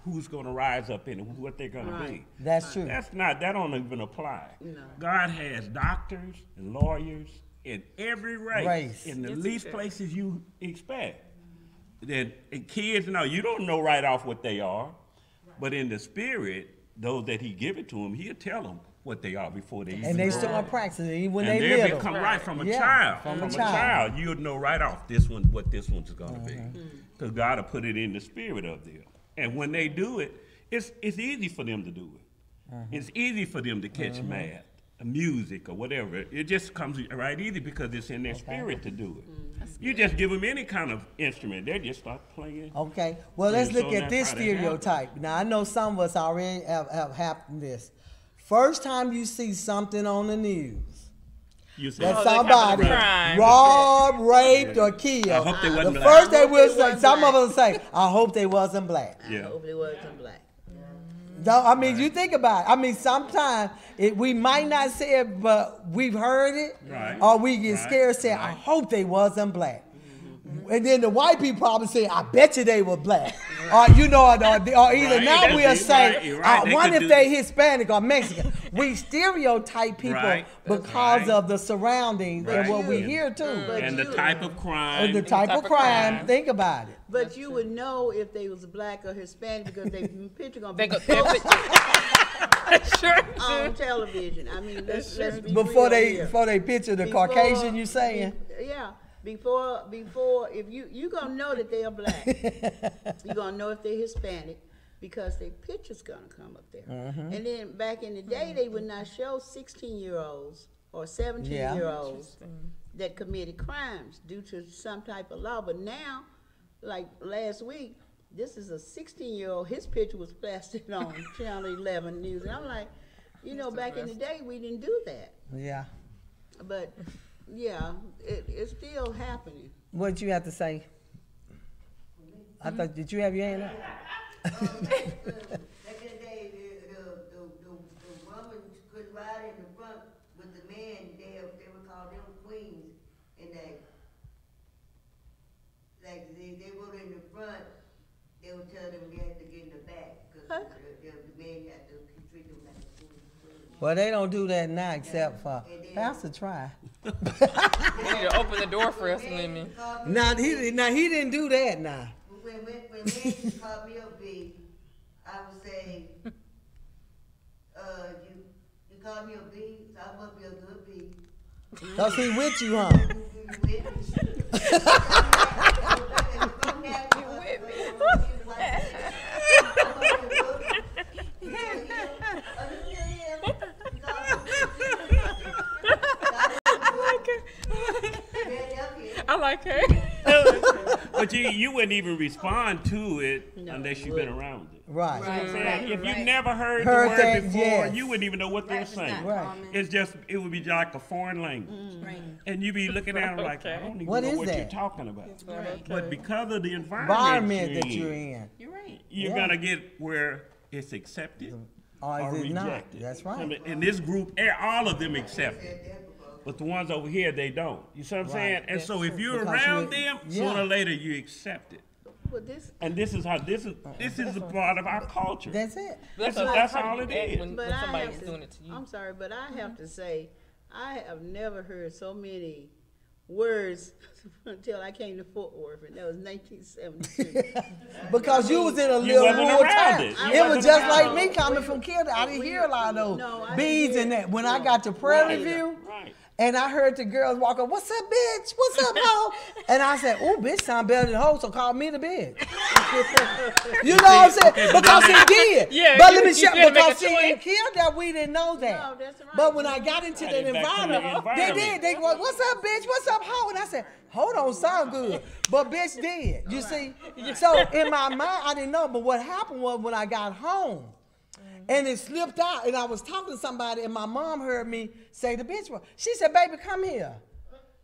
who's going to rise up in it, what they're going to be. Right. That's true. That don't even apply. No. God has doctors and lawyers in every race. In the Yes, he least does. places you expect. Then kids know, you don't know right off what they are, but in the spirit, those that he give it to them, he'll tell them what they are before they even And they grow start up. practicing even when And they they little. become right from a Yeah, child. from a From a child. child, you'll know right off what this one's going to be, because God will put it in the spirit of them. And when they do it, it's easy for them to do it. It's easy for them to catch math, music, or whatever. It just comes right easy because it's in their spirit to do it. You just give them any kind of instrument, they just start playing. Okay. Well, let's Yeah, look so at that's this how that happens. stereotype. Now, I know some of us already have happened this. First time you see something on the news You say, that Oh, they somebody committed a crime. robbed, raped, or killed, I hope they wasn't the black. first they will say, wasn't some of black. us say, I hope they wasn't black. Yeah. I hope it wasn't black. No, I mean, you think about it. I mean, sometimes we might not say it, but we've heard it, Right. or we get Right. scared saying, I Right. hope they wasn't black. And then the white people probably say, I bet you they were black. Or, you know, or either Right, now that's we'll it, say, right, you're right. I They wonder could if do- they Hispanic or Mexican. We stereotype people Right, that's because right. of the surroundings and Right. what we And- hear too. But And the you- type of crime. And the type of crime, think about it. But you would know if they was black or Hispanic because their picture gonna be They go, posted sure on do. television. I mean, let's be Before real here. they picture the Before- Caucasian, you saying? Yeah, before if you gonna know that they are black, you gonna know if they're Hispanic because their picture's gonna come up there. Mm-hmm. And then back in the day, they would not show 16-year-olds or 17-year-olds that committed crimes due to some type of law. But now, like last week, this is a 16-year-old. His picture was plastered on Channel 11 News, and I'm like, you know, back in the day, we didn't do that. Yeah. But yeah, it's still happening. What'd you have to say? I thought, did you have your hand up? Back in the day, the woman could ride in the front with the men. They would call them queens, and they were in the front. They would tell them they had to get in the back because the men had to treat them like queens. Well, they don't do that now except for Pastor try. You need to open the door for us, women. Now he didn't do that now. When men call me a B, I would say, you call me a B, so I must be a good B. Cause he with you, huh? I like her. But you wouldn't even respond to it unless you've been around it. Right. You know what I'm saying? Right, If right. you never heard the Heard word that, before, yes. you wouldn't even know what they're Right, it's saying. not Right. common. It's just, it would be like a foreign language. Right. And you be looking at them like, Okay. I don't even What know is what you're that? talking about. Right. But because of the Environment that you're in. You're right. you're Yeah. gonna get where it's accepted Or or is it not? rejected. That's right. In this group, all of them accept it. But the ones over here, they don't. You see what I'm saying? And so if you're Because around you- them, yeah. sooner or later you accept it. Well, this, And this is a part of our culture. That's it. That's how all you it act is. When but I somebody's have doing it to you. I'm sorry, but I have to say, I have never heard so many words until I came to Fort Worth, and that was 1972. Because you was in a You little wasn't rural around town. it. You It was wasn't just like around me it. coming from Kilda. I didn't hear a lot of No, I those didn't bees hear and it. that. When I got to Prairie Right. View, Right. and I heard the girls walk up, "What's up, bitch? What's up, ho?" And I said, "Oh, bitch sound better than ho, so call me the bitch." You know what I'm saying? okay, but Because then he did. Yeah, but you- let me you show did make because a see, in choice. Kilda we didn't know that. No, that's right. But when I got into Right, that back to the environment, they environment. did. They go, "What's up, bitch? What's up, ho?" And I said, "Hold on, sound good." But bitch did. You see? So in my mind, I didn't know. But what happened was when I got home, and it slipped out, and I was talking to somebody, and my mom heard me say the bitch word. She said, "Baby, come here."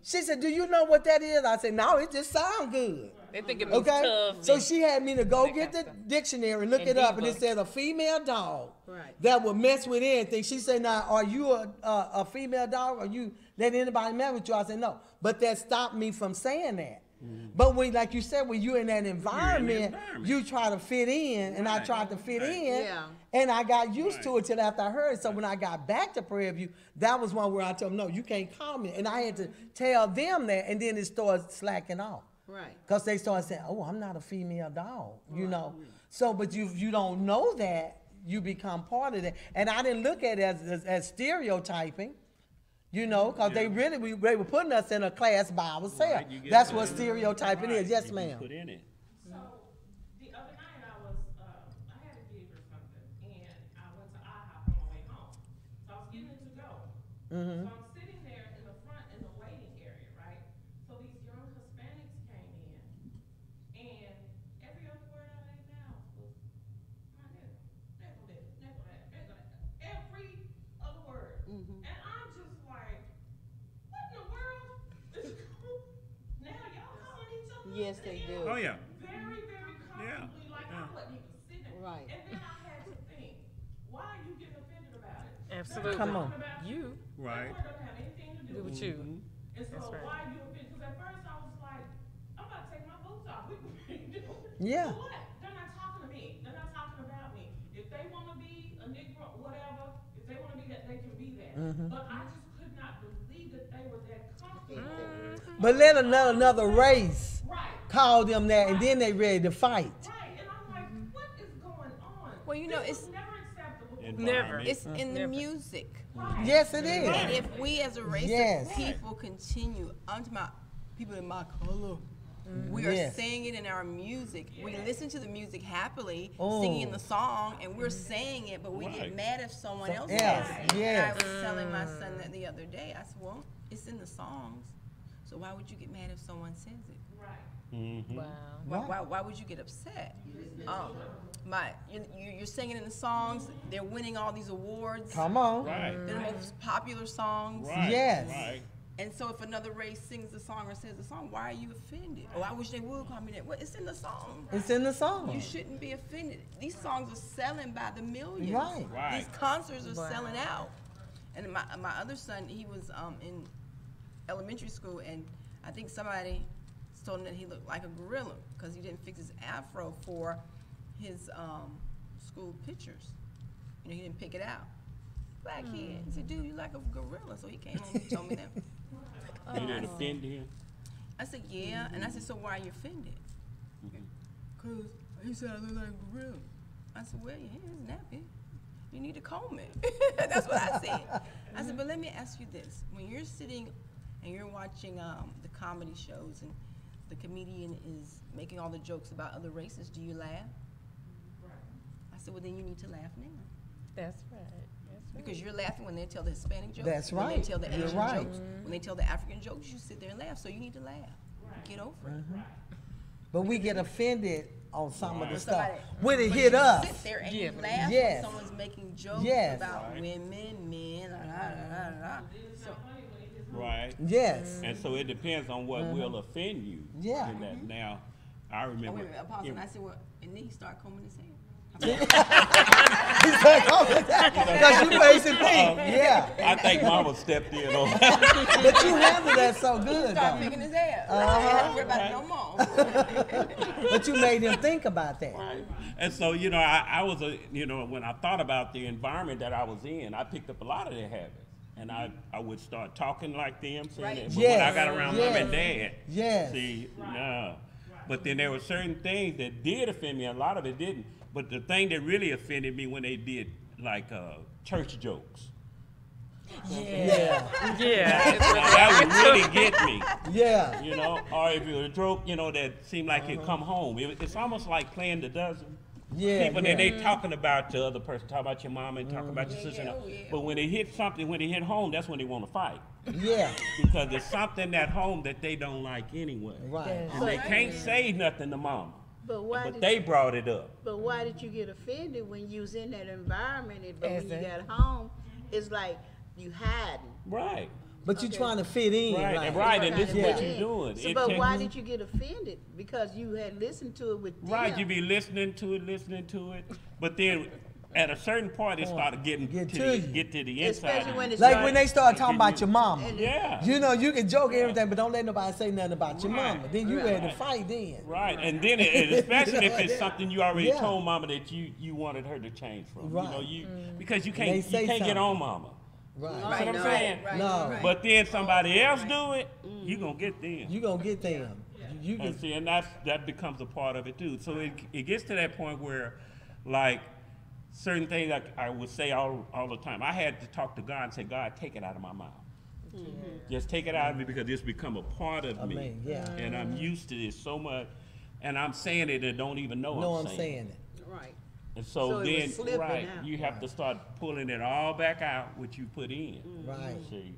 She said, "Do you know what that is?" I said, "No, it just sounds good." They think it means Okay? tough. So and- she had me to go that get the kind of stuff. dictionary, look And it up, and it diva. said a female dog Right. that would mess with anything. She said, "Now, are you a female dog? Or you let anybody mess with you?" I said, "No." But that stopped me from saying that. But when, like you said, when you're in that environment, environment. you try to fit in, and I Right. tried to fit Right. in, Yeah. and I got used to it till after I heard it. So when I got back to Prairie View, that was one where I told them, "No, you can't call me," and I had to tell them that, and then it started slacking off. Right. Because they started saying, "Oh, I'm not a female dog," you know. So, but you don't know that, you become part of that. And I didn't look at it as stereotyping, you know, because they were putting us in a class by ourselves. Right, you get That's that. what stereotyping Right, is. Yes, you ma'am. Put in it. So the other night I had a gig or something, and I went to IHOP on my way home. So I was getting it to go. So I'm sitting there in the front in the waiting area, right? So these young Hispanics came in, and every other word out of their mouth was my nigga, nigga, every other word. And I'm just like, what in the world is now y'all calling each other? Yes, they do. Oh, yeah. Very, very comfortably, like I wasn't even sitting there. Right. And then I had to think, why are you getting offended about it? Absolutely. Come on. You. Right. That word don't have anything to do Do with with it. you. And so That's right. why are you offended? Because at first I was like, I'm about to take Yeah. For what? They're not talking to me. They're not talking about me. If they want to be a Negro, whatever, if they want to be that, they can be that. But I just could not believe that they were that comfortable. But let another race Right. call them that, and then they ready to fight. Right. And I'm like, what is going on? Well, you know, This it's was never acceptable. Never. it's in the music. Yes, it is. And if we as a race Yes. of people continue unto my people in my color, we are Yes. saying it in our music. We listen to the music happily, Oh. singing the song, and we're saying it, but we Right. get mad if someone else else, says it. yes. And I was telling my son that the other day. I said, well, it's in the songs, so why would you get mad if someone says it? Mm-hmm. Wow. Why would you get upset? You're singing in the songs. They're winning all these awards. Come on. Right. They're the most popular songs. Right. Yes. Right. And so if another race sings the song or says the song, why are you offended? Oh, I wish they would call me that. Well, it's in the song. It's in the song. You shouldn't be offended. These songs are selling by the millions. Right. Right. These concerts are Wow. selling out. And my other son, he was in elementary school, and I think somebody told him that he looked like a gorilla because he didn't fix his afro for his school pictures. You know, he didn't pick it out. Black kid. He said, dude, you like a gorilla. So he came home and told me that. You didn't offend him? I said, yeah. And I said, so why are you offended? Because he said I look like a gorilla. I said, well, your hair is nappy. You need to comb it. That's what I said. I said, but let me ask you this. When you're sitting and you're watching the comedy shows and the comedian is making all the jokes about other races, do you laugh? I said, well, then you need to laugh now. That's right. That's right. Because you're laughing when they tell the Hispanic jokes. That's When right. they tell the You're Asian right. jokes. When they tell the African jokes, you sit there and laugh. So you need to laugh. Get over it. But we get offended on some of the Right. stuff Somebody- when it but hit you us. sit there and Yeah. you laugh Yes. when someone's making jokes Yes. about Right. women, men, la, la, la, la, la. So, Right. Yes. And so it depends on what will offend you. Yeah. In that. Now, I oh, remember. wait a minute, Apostle, and yeah, I said, well, and then he started combing his hair. He's like, oh, because you facing me. Yeah. I think Mama stepped in on that. But you handled that so good, Started though. picking his hair. I didn't have to worry about it no more. But you made him think about that. And so, you know, I was when I thought about the environment that I was in, I picked up a lot of their habits. And I would start talking like them, saying Right. that. But when I Yes. got around Yes. Mom and Dad, Yes. see, no. But then there were certain things that did offend me, a lot of it didn't. But the thing that really offended me when they did like church jokes. Yeah. Yeah. Now, that would really get me. Yeah. You know, or if it was a joke, that seemed like it'd come home. It's almost like playing the dozen. Yeah. People yeah. that they talking about the other person, talk about your mama and talk about your sister. yeah, oh, yeah. But when they hit something, when they hit home, that's when they want to fight. Yeah. Because there's something at home that they don't like anyway. Right. And they can't say nothing to mama. But why But did they brought it up. But why did you get offended when you was in that environment? But when you Exactly. got home, it's like you hiding. Right. But you Okay. trying to fit in. Right, like- and right, and this is what Yeah. you're doing. So, It but takes- why did you get offended? Because you had listened to it with them. Right, you be listening to it, but then at a certain point it started getting Get to to the, you. get to the inside. Especially when it's Like when they start talking about your mama. And- Yeah. You know, you can joke everything, but don't let nobody say nothing about your Right. mama. Then you ready to fight then. Right, and then especially if it's Yeah. something you already Yeah. told mama that you wanted her to change from. Right. You know, because you They can't say get something. on mama. Right. You know what I'm saying? Right, No. right. But then somebody else do it, you gonna get them. You gonna get them. You And can, see, and that becomes a part of it too. So it gets to that point where, like, certain things I would say all the time. I had to talk to God and say, God, take it out of my mouth. Just take it out of me because it's become a part of me. mean, yeah. And I'm used to this so much, and I'm saying it and don't even know no, I'm I'm saying it. Right. And So so, it then, was slipping right, out. you have to start pulling it all back out, what you put in. Right. See?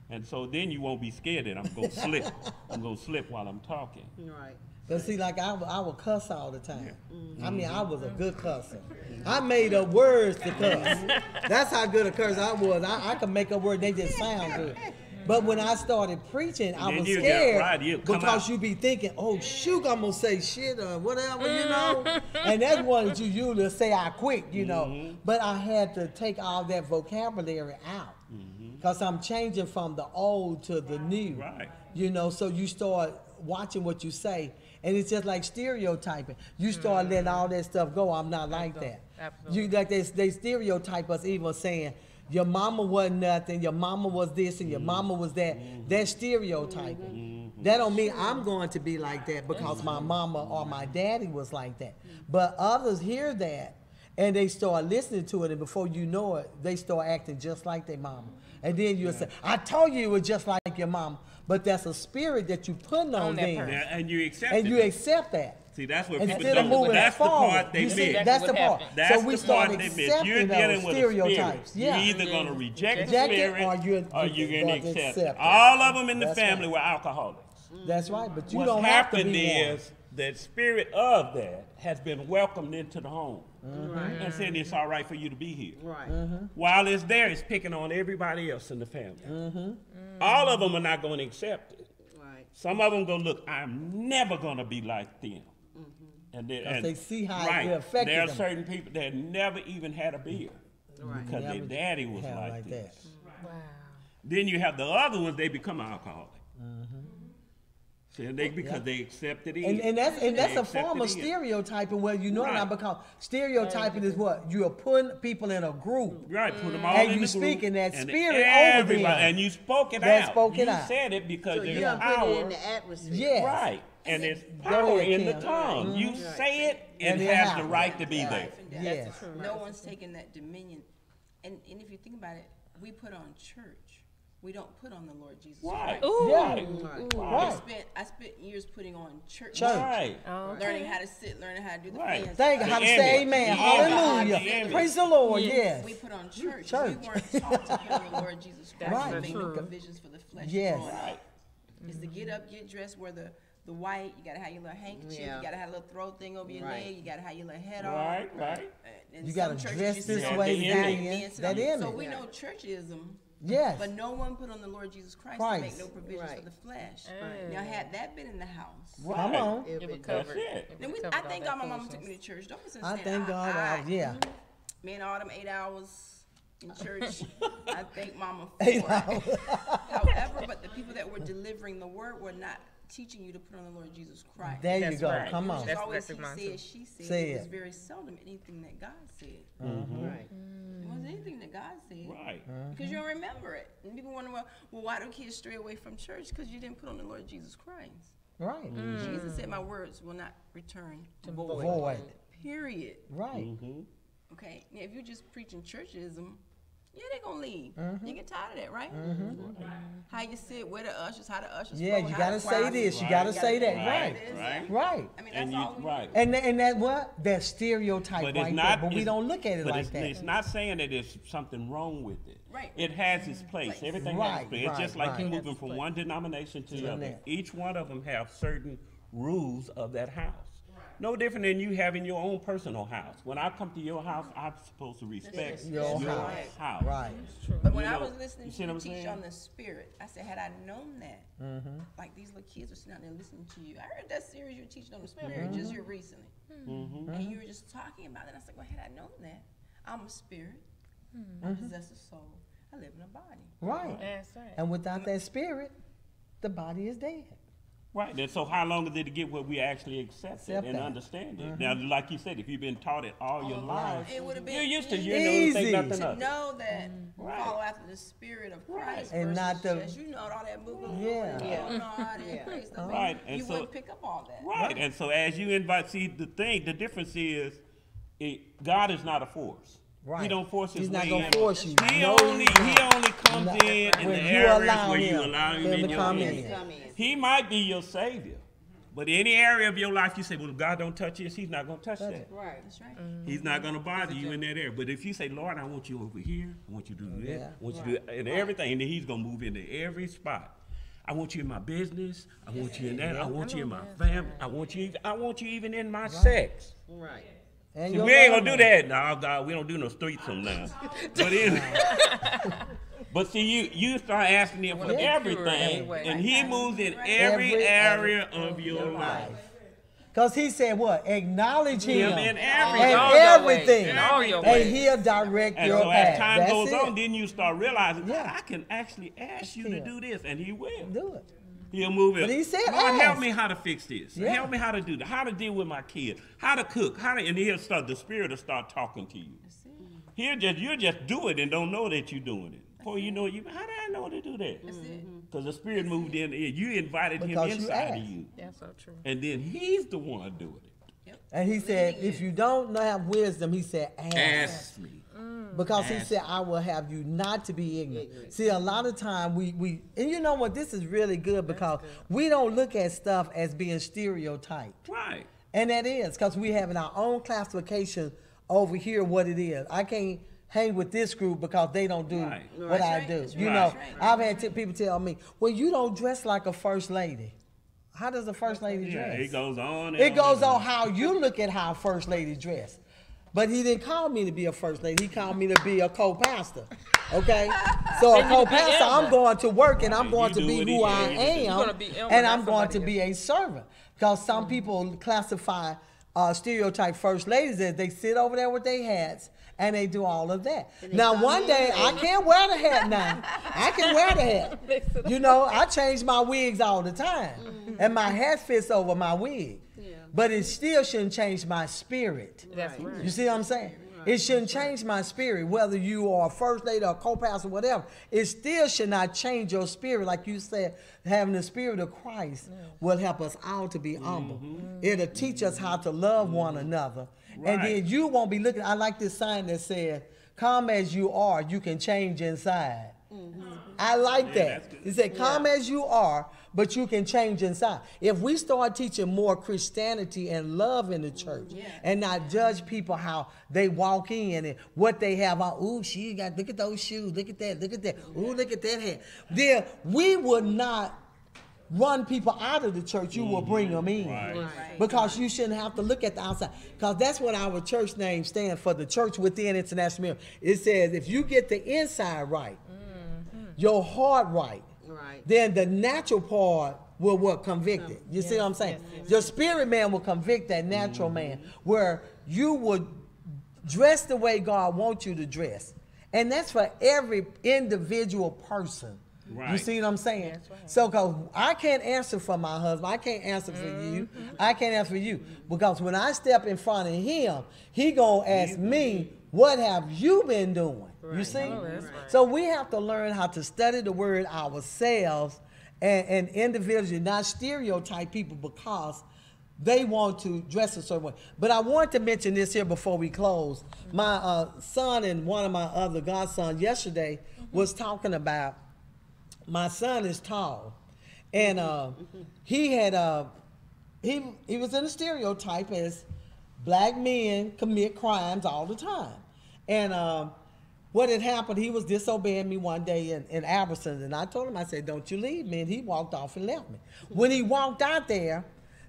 And so then you won't be scared that I'm going to slip. I'm going to slip while I'm talking. Right. But see, like I would cuss all the time. I mean, I was a good cusser. I made up words to cuss. That's how good a curse I was. I could make up words, they just sound good. But when I started preaching, I Then was you got scared pride, you come because out. you be thinking, oh shoot, I'm gonna say shit or whatever, you know. And that's one that you usually say I quit, you know. But I had to take all that vocabulary out because I'm changing from the old to the new. Right. You know, so you start watching what you say, And it's just like stereotyping. You start letting all that stuff go. I'm not like that. Absolutely. You like they stereotype us, even saying your mama wasn't nothing, your mama was this, and your mama was that. That's stereotyping. That don't mean I'm going to be like that because my mama or my daddy was like that. But others hear that and they start listening to it, and before you know it, they start acting just like their mama. And then you'll say, I told you it was just like your mama. But that's a spirit that you put on that them. person. Yeah, and you accept And it. you accept that. See, that's what Instead people of don't. moving That's the forward. part they You miss. see, That's that's the what part. happens. That's So we the start part they miss. You're accepting dealing those with a spirit. stereotypes. Yeah. You're either going to reject the Reject it, spirit or you're going going to to accept accept it. it. All of them in the That's family right. were alcoholics. That's right, but you What's don't have to happened be is that spirit of that has been welcomed into the home Right. and said it's all right for you to be here. Right. While it's there, it's picking on everybody else in the family. All of them are not going to accept it. Right. Some of them go, look, I'm never going to be like them. And they see how right, it affected there are them. certain people that never even had a beer Right. because their Never daddy was have like this. Wow. Then you have the other ones, they become alcoholic. See, because they accepted it. And that's They a form of accepted it. stereotyping, where you know Right. now, because stereotyping is what? You are putting people in a group. Right, put them all And in you the group, speak in that and spirit over everybody, them. and you spoke it That out. spoke it you out. said it because So you there's done put it power. in the atmosphere. Yes. Right, and there's Go power ahead, in the Kim. tongue. You say it, And it it has the happens. right to be there. Life and death. Yes. No one's taking that dominion. And if you think about it, we put on church. We don't put on the Lord Jesus Right. Christ. Ooh. Yeah. Right. Right. I spent years putting on church. Right. Learning how to sit, learning how to do the Right. fans. Thank you. How to say amen. The Hallelujah. image. Praise the Lord. Yes. We put on church. Church. We weren't taught to put on the Lord Jesus Christ. Right. To make no True. provisions for the flesh. Yes. growing up. Right. Is to get up, get dressed, wear the white. You gotta have your little handkerchief. Yeah. You gotta have a little throat thing over your Right. leg. You gotta have your little head Right, on. right. And You some gotta churches dress just this say, way, "Okay, that men image, sit that down." So image. we know churchism. Yes. But no one put on the Lord Jesus Christ, Christ. to make no provisions Right. for the flesh. Right. Now, had that been in the house, Come Right. on. If It would it- cover That's it. it then would I cover all thank that God my mama took foolishness. me to church. Don't I misunderstand. thank God. Yeah. Man, all them 8 hours in church, I thank mama for 8 it. hours. However, but the people that were delivering the word were not teaching you to put on the Lord Jesus Christ. There you That's go. right. Come It on. was That's always exactly mine, he too. said, she said. Say It was it. very seldom anything that God said. Right. It wasn't anything that God said. Right. Because you don't remember it. And people wonder, well, why do kids stray away from church? Because you didn't put on the Lord Jesus Christ. Right. Jesus said, my words will not return to void. Void. Period. Right. Okay? Now, if you're just preaching churchism, yeah, they're going to leave. You get tired of that, right? How you sit, where the ushers, how the ushers Yeah, flow, you how gotta the say choir this, sings. you gotta say that. Right. It is. Right. Right. I mean, And that's you all we right. And that what? That stereotype But right it's there. not. But we it's- don't look at it but like it's, that. It's not saying that there's something wrong with it. Right. It has its place. Everything has Right, its place. It's right, just like you right. moving from one denomination to the other. next. Each one of them have certain rules of that house. No different than you having your own personal house. When I come to your house, I'm supposed to respect Your your house. house. Right. But when You I know, was listening you to see what you I'm teach saying? on the spirit, I said, had I known that, like these little kids were sitting out there listening to you. I heard that series you were teaching on the spirit just here recently. And you were just talking about it. And I said, well, had I known that, I'm a spirit, I possess a soul, I live in a body. Right. That's right. And without that spirit, the body is dead. Right. And so how long did it get where we actually accept Accept it and that. understand it? Now, like you said, if you've been taught it all your life, It would have been you're used to it. You Easy. don't think nothing to of it. know that Right. follow after the spirit of Christ And versus not the- just, you know, all that movement. Yeah. You know, all that praise the Lord. Right, and You so- wouldn't pick up all that. Right. And so as you invite, see, the difference is God is not a force. He Right. don't force his He's not way gonna in. force you. He No, only comes Not- in when the you areas allow where you him allow him to in your come midst. in. Come in. He might be your savior. But any area of your life you say, well, if God don't touch this, he's not going to touch that. Right. That's right. He's not going to bother you in that area. But if you say, Lord, I want you over here, I want you to do this, Yeah. I want you to do that, and everything, and then he's going to move into every spot. I want you in my business. I want you in that. I want you in my family. I want you even in my sex. Right. And See, your we ain't love gonna do that. No, God, we don't do no threesome now. But but see, you start asking him for Wanna be pure everything, anyway. and he moves in every area of your life. Because he said what? Acknowledge him. Him in And everything. all your everything. ways, in all your And ways. he'll direct And your so path. as time That's goes it. on, then you start realizing, Yeah. God, I can actually ask you to Yeah. do this, and he will. Do it. He'll move it. But he said, Lord, help ask. me how to fix this. Yeah. Help me how to do that. How to deal with my kid. How to cook. And he'll start. The Spirit will start talking to you. You'll just do it and don't know that you're doing it. Before you know it, how did I know to do that? That's it. Because the Spirit moved in. You invited him Because you inside of asked. you, That's so true. and then he's the one doing it. And he said, if you don't have wisdom, he said, Ask me. Because he said, I will have you not to be ignorant. See, a lot of time we and you know what, this is really good because we don't look at stuff as being stereotyped. Right. And that is because we have in our own classification over here what it is. I can't hang with this group because they don't do Right. what I Right. do. That's You right. know, That's right. I've had people tell me, well, you don't dress like a first lady. How does a first lady Yeah, dress? it goes on. And It goes and on how you look at how first lady dress. But he didn't call me to be a first lady. He called me to be a co-pastor. Okay? So a And you to be co-pastor, Elma. I'm going to work and I'm You going to do be what he who I tells you to do. am. You're gonna be Elma, And not I'm going to somebody be a servant. Because some people classify stereotype first ladies as they sit over there with their hats and they do all of that. Now, come one in day, and- I can't wear the hat now. I can wear the hat. You know, I change my wigs all the time. And my hat fits over my wig. But it still shouldn't change my spirit. That's right. You see what I'm saying? It shouldn't change my spirit, whether you are a first lady or a co-pastor, whatever. It still should not change your spirit. Like you said, having the spirit of Christ will help us all to be humble. It'll teach us how to love one another. And Right. then you won't be looking. I like this sign that says, come as you are, you can change inside. I like that. that's good. He said, come as you are, but you can change inside. If we start teaching more Christianity and love in the church and not judge people how they walk in and what they have on, ooh, she got, look at those shoes, look at that, ooh, look at that hat. Then we would not run people out of the church, you will bring them in. Right. Because you shouldn't have to look at the outside. Because that's what our church name stands for, the Church Within International Ministry. It says if you get the inside right, your heart right, then the natural part will what? Convict it. You see what I'm saying? Your spirit man will convict that natural man where you would dress the way God wants you to dress. And that's for every individual person. You Right. see what I'm saying? So, because I can't answer for my husband, I can't answer for you, I can't answer for you. Because when I step in front of him, he gonna ask me, what have you been doing? You see? Oh, that's right. So we have to learn how to study the word ourselves and individually, not stereotype people because they want to dress a certain way. But I want to mention this here before we close. My son and one of my other godsons yesterday was talking about, my son is tall, and he had he was in a stereotype as black men commit crimes all the time. And what had happened, he was disobeying me one day in Albertsons, and I told him, I said, don't you leave me, and he walked off and left me. When he walked out there,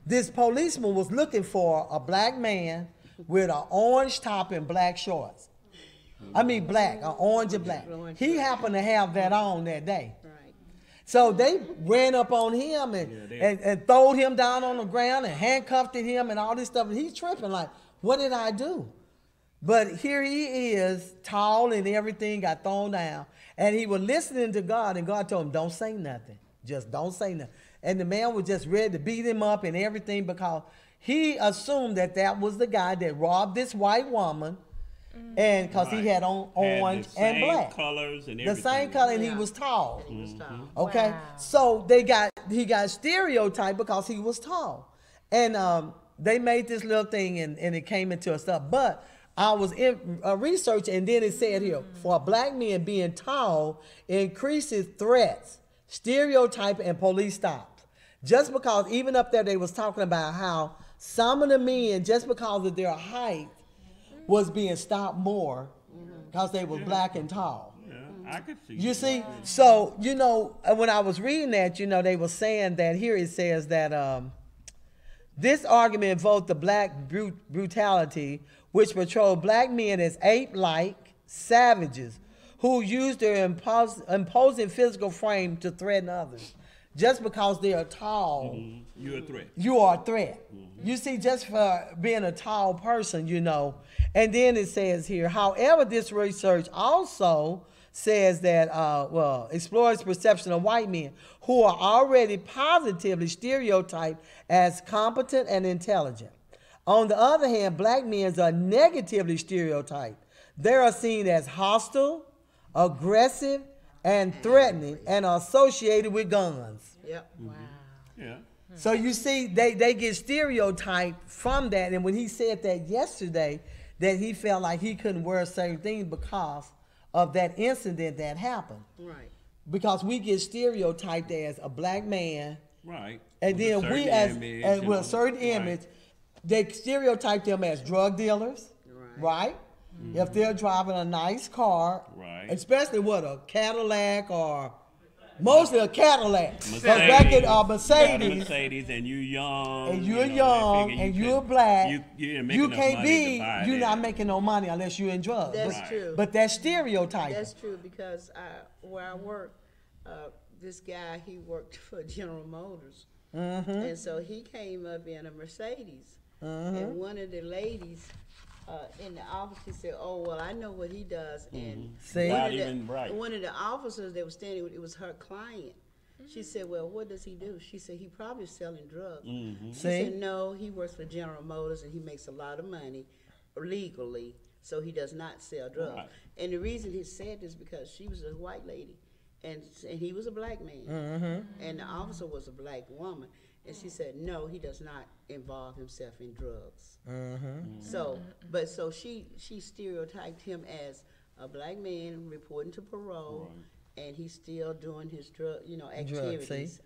this policeman was looking for a black man with an orange top and black shorts. I mean black, orange and black. He happened to have that on that day. So they ran up on him and throwed him down on the ground and handcuffed him and all this stuff. And he's tripping like, what did I do? But here he is, tall and everything, got thrown down. And he was listening to God, and God told him, don't say nothing. Just don't say nothing. And the man was just ready to beat him up and everything because he assumed that that was the guy that robbed this white woman. And because he had on orange and black. Colors and The everything. same color, and he was tall. Okay, Wow. so he got stereotyped because he was tall, and they made this little thing, and it came into a stuff. But I was in research, and then it said here, for black men being tall increases threats, stereotype, and police stops. Just because even up there they was talking about how some of the men, just because of their height, was being stopped more because they were black and tall. Yeah, I could see. You see? So, you know, when I was reading that, you know, they were saying that here it says that this argument invoked the black brutality, which portrayed black men as ape-like savages who use their imposing physical frame to threaten others. just because they are tall, You're a threat. you are a threat. You see, just for being a tall person, you know. And then it says here, however, this research also says that, explores perception of white men who are already positively stereotyped as competent and intelligent. On the other hand, black men are negatively stereotyped. They are seen as hostile, aggressive, and threatening, and are associated with guns. Yep. Wow. Yeah. So you see, they get stereotyped from that. And when he said that yesterday, that he felt like he couldn't wear certain things because of that incident that happened. Right. Because we get stereotyped as a black man, Right. and With a then we certain as image, and you with know, a certain right. image, they stereotype them as drug dealers, right? If they're driving a nice car, Right. especially what, a Cadillac or mostly a Cadillac. 'Cause Mercedes. back in You got a Mercedes, Mercedes, and you young. and you you're know, that young, figure and you you're could- black, you ain't making you enough can't money be, to buy you're that. not making no money unless you're in drugs. That's Right. true. But that's stereotyping. That's true because where I work, this guy, he worked for General Motors. And so he came up in a Mercedes. And one of the ladies in the office, she said, "Oh, well, I know what he does." And See? one Not of, even right. one of the officers that was standing, it was her client. She said, "Well, what does he do?" She said, "He probably selling drugs." She See? said, "No, he works for General Motors and he makes a lot of money legally, so he does not sell drugs." Right. And the reason he said this because she was a white lady, and he was a black man, and the officer was a black woman, and she said, "No, he does not involve himself in drugs." So she stereotyped him as a black man reporting to parole, and he's still doing his drug, activities.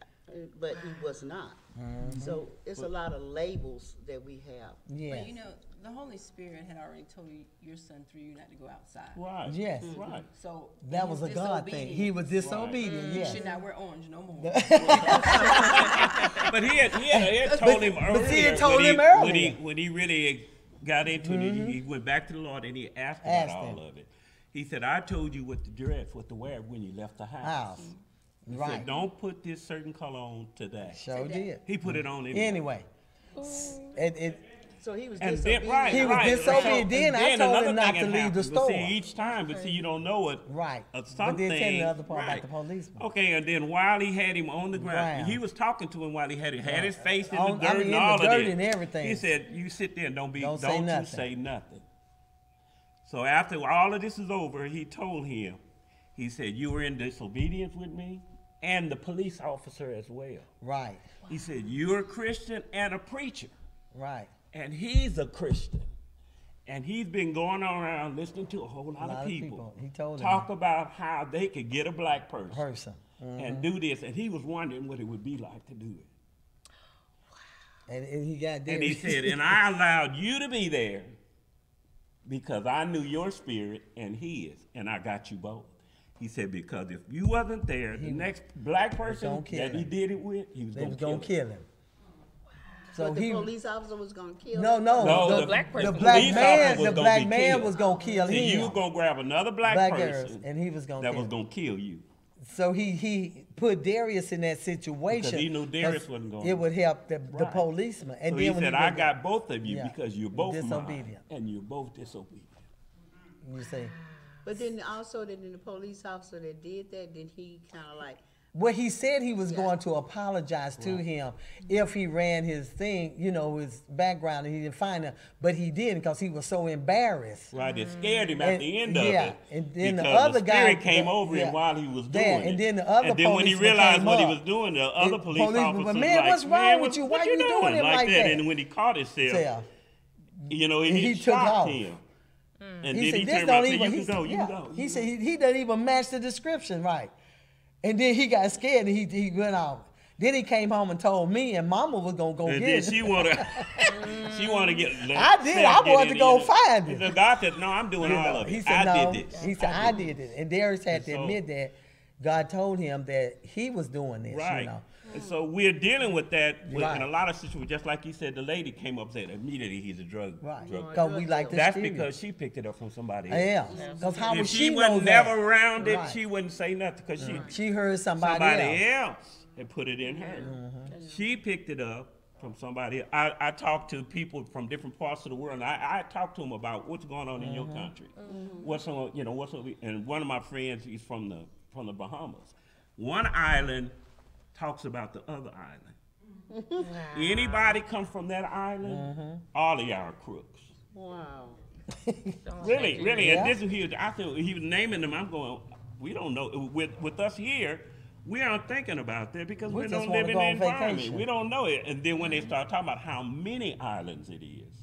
But he was not. So it's a lot of labels that we have. Yes. But you know, the Holy Spirit had already told your son through you not to go outside. Right. Yes. Right. So That in was a his God thing. disobedience, He was disobedient, You yes. should not wear orange no more. But he had told him earlier. but see, it told when him he- earlier. When he really got into it, he went back to the Lord and he asked about Asked him. all of it. He said, "I told you what to dress, what to wear when you left the house." House. He Right. said, "Don't put this certain color on today." Sure did. He put it on anyway. Anyway. It, So he was And disobedient. then, right, He was right. disobedient. Then I told another him not thing to had leave the happened. But store. see, each time, but see, you don't know it. Right. Of But something. then tell me the other part about right. the policeman. Okay, and then while he had him on the ground, Ground. he was talking to him while he had his face in the On- dirt I mean, and in the all of dirt that. and everything. He said, "You sit there and don't Don't you say nothing." say nothing." So after all of this is over, he told him, he said, "You were in disobedience with me and the police officer as well." Right. He said, "You're a Christian and a preacher." Right. And he's a Christian. And he's been going around listening to a whole lot of people. He told him. Talk about how they could get a black person, Mm-hmm. and do this. And he was wondering what it would be like to do it. And he got there. And he said, "And I allowed you to be there because I knew your spirit and his, and I got you both." He said, "Because if you wasn't there, the next black person gonna kill that he him. did it with, he was they going was to gonna kill him. So But the he police officer was gonna kill no him. No, the black person. the black police man officer was the gonna black be man killed. was gonna kill See, him. you was going to grab another black girls, person and he was gonna that kill was him. going to kill you. So he put Darius in that situation Because he knew Darius 'cause wasn't gonna- It would help the Right. policeman. And So then he when said, he "I went got both of you Yeah. because you're both mine, Disobedient. and you're both disobedient." you see. But then also, then the police officer that did that, then he kind of like, Well, he said he was Yeah. going to apologize to him if he ran his thing, his background, and he didn't find him. But he didn't because he was so embarrassed. Right, it scared him at the end of yeah, it. and then the because other guy spirit came over yeah, him while he was doing there, it. and then the other and then when he policeman realized came what he up, was doing, the other it- police policeman, officer but was man, like, what's wrong "Man, with you? what Why you doing it like that?" And when he caught himself, Yeah. he took shocked off. him. And He then said, he "This turned around don't and said, even." "You can go, you can go." He said he doesn't even match the description right. And then he got scared and he went out. Then he came home and told me, and Mama was gonna go And get then it. she wanna get. I did. I wanted to go find it. So God said, "No, I'm doing all of it. He said, I "No." did this. He said, "I did it." And Darius had to And so- admit that God told him that he was doing this. Right. You know. And so we're dealing with that Right. in a lot of situations. Just like you said, the lady came up and said immediately he's a drug. Right. drug. Because we like to That's steal. because she picked it up from somebody else. Yeah. Because how If would she she was know never that? around it, Right. she wouldn't say nothing because She heard somebody else. else and put it in her. She picked it up from somebody. I talked to people from different parts of the world, and I talked to them about what's going on in your country. What's on, and one of my friends, he's from the Bahamas. One island talks about the other island. Anybody come from that island, all of y'all are crooks. Wow. Really, Yeah. and this is huge. I thought he was naming them. I'm going, we don't know. With us here, we aren't thinking about that because We we just don't wanna live in go the on environment. vacation. We don't know it. And then when they start talking about how many islands it is,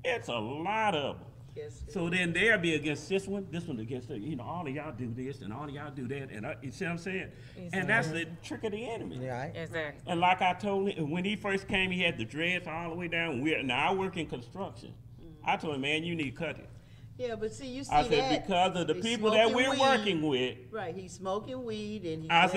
it's a lot of them. Yes. So then they'll be against this one against that. All of y'all do this and all of y'all do that. And you see what I'm saying? And that's the trick of the enemy. Right. Exactly. And like I told him, when he first came, he had the dreads all the way down. Now I work in construction. I told him, man, you need to cut it. Yeah, but see, you see I that. said, because of the he's people that smoking we're weed. working with, Right, he's smoking weed and he's. I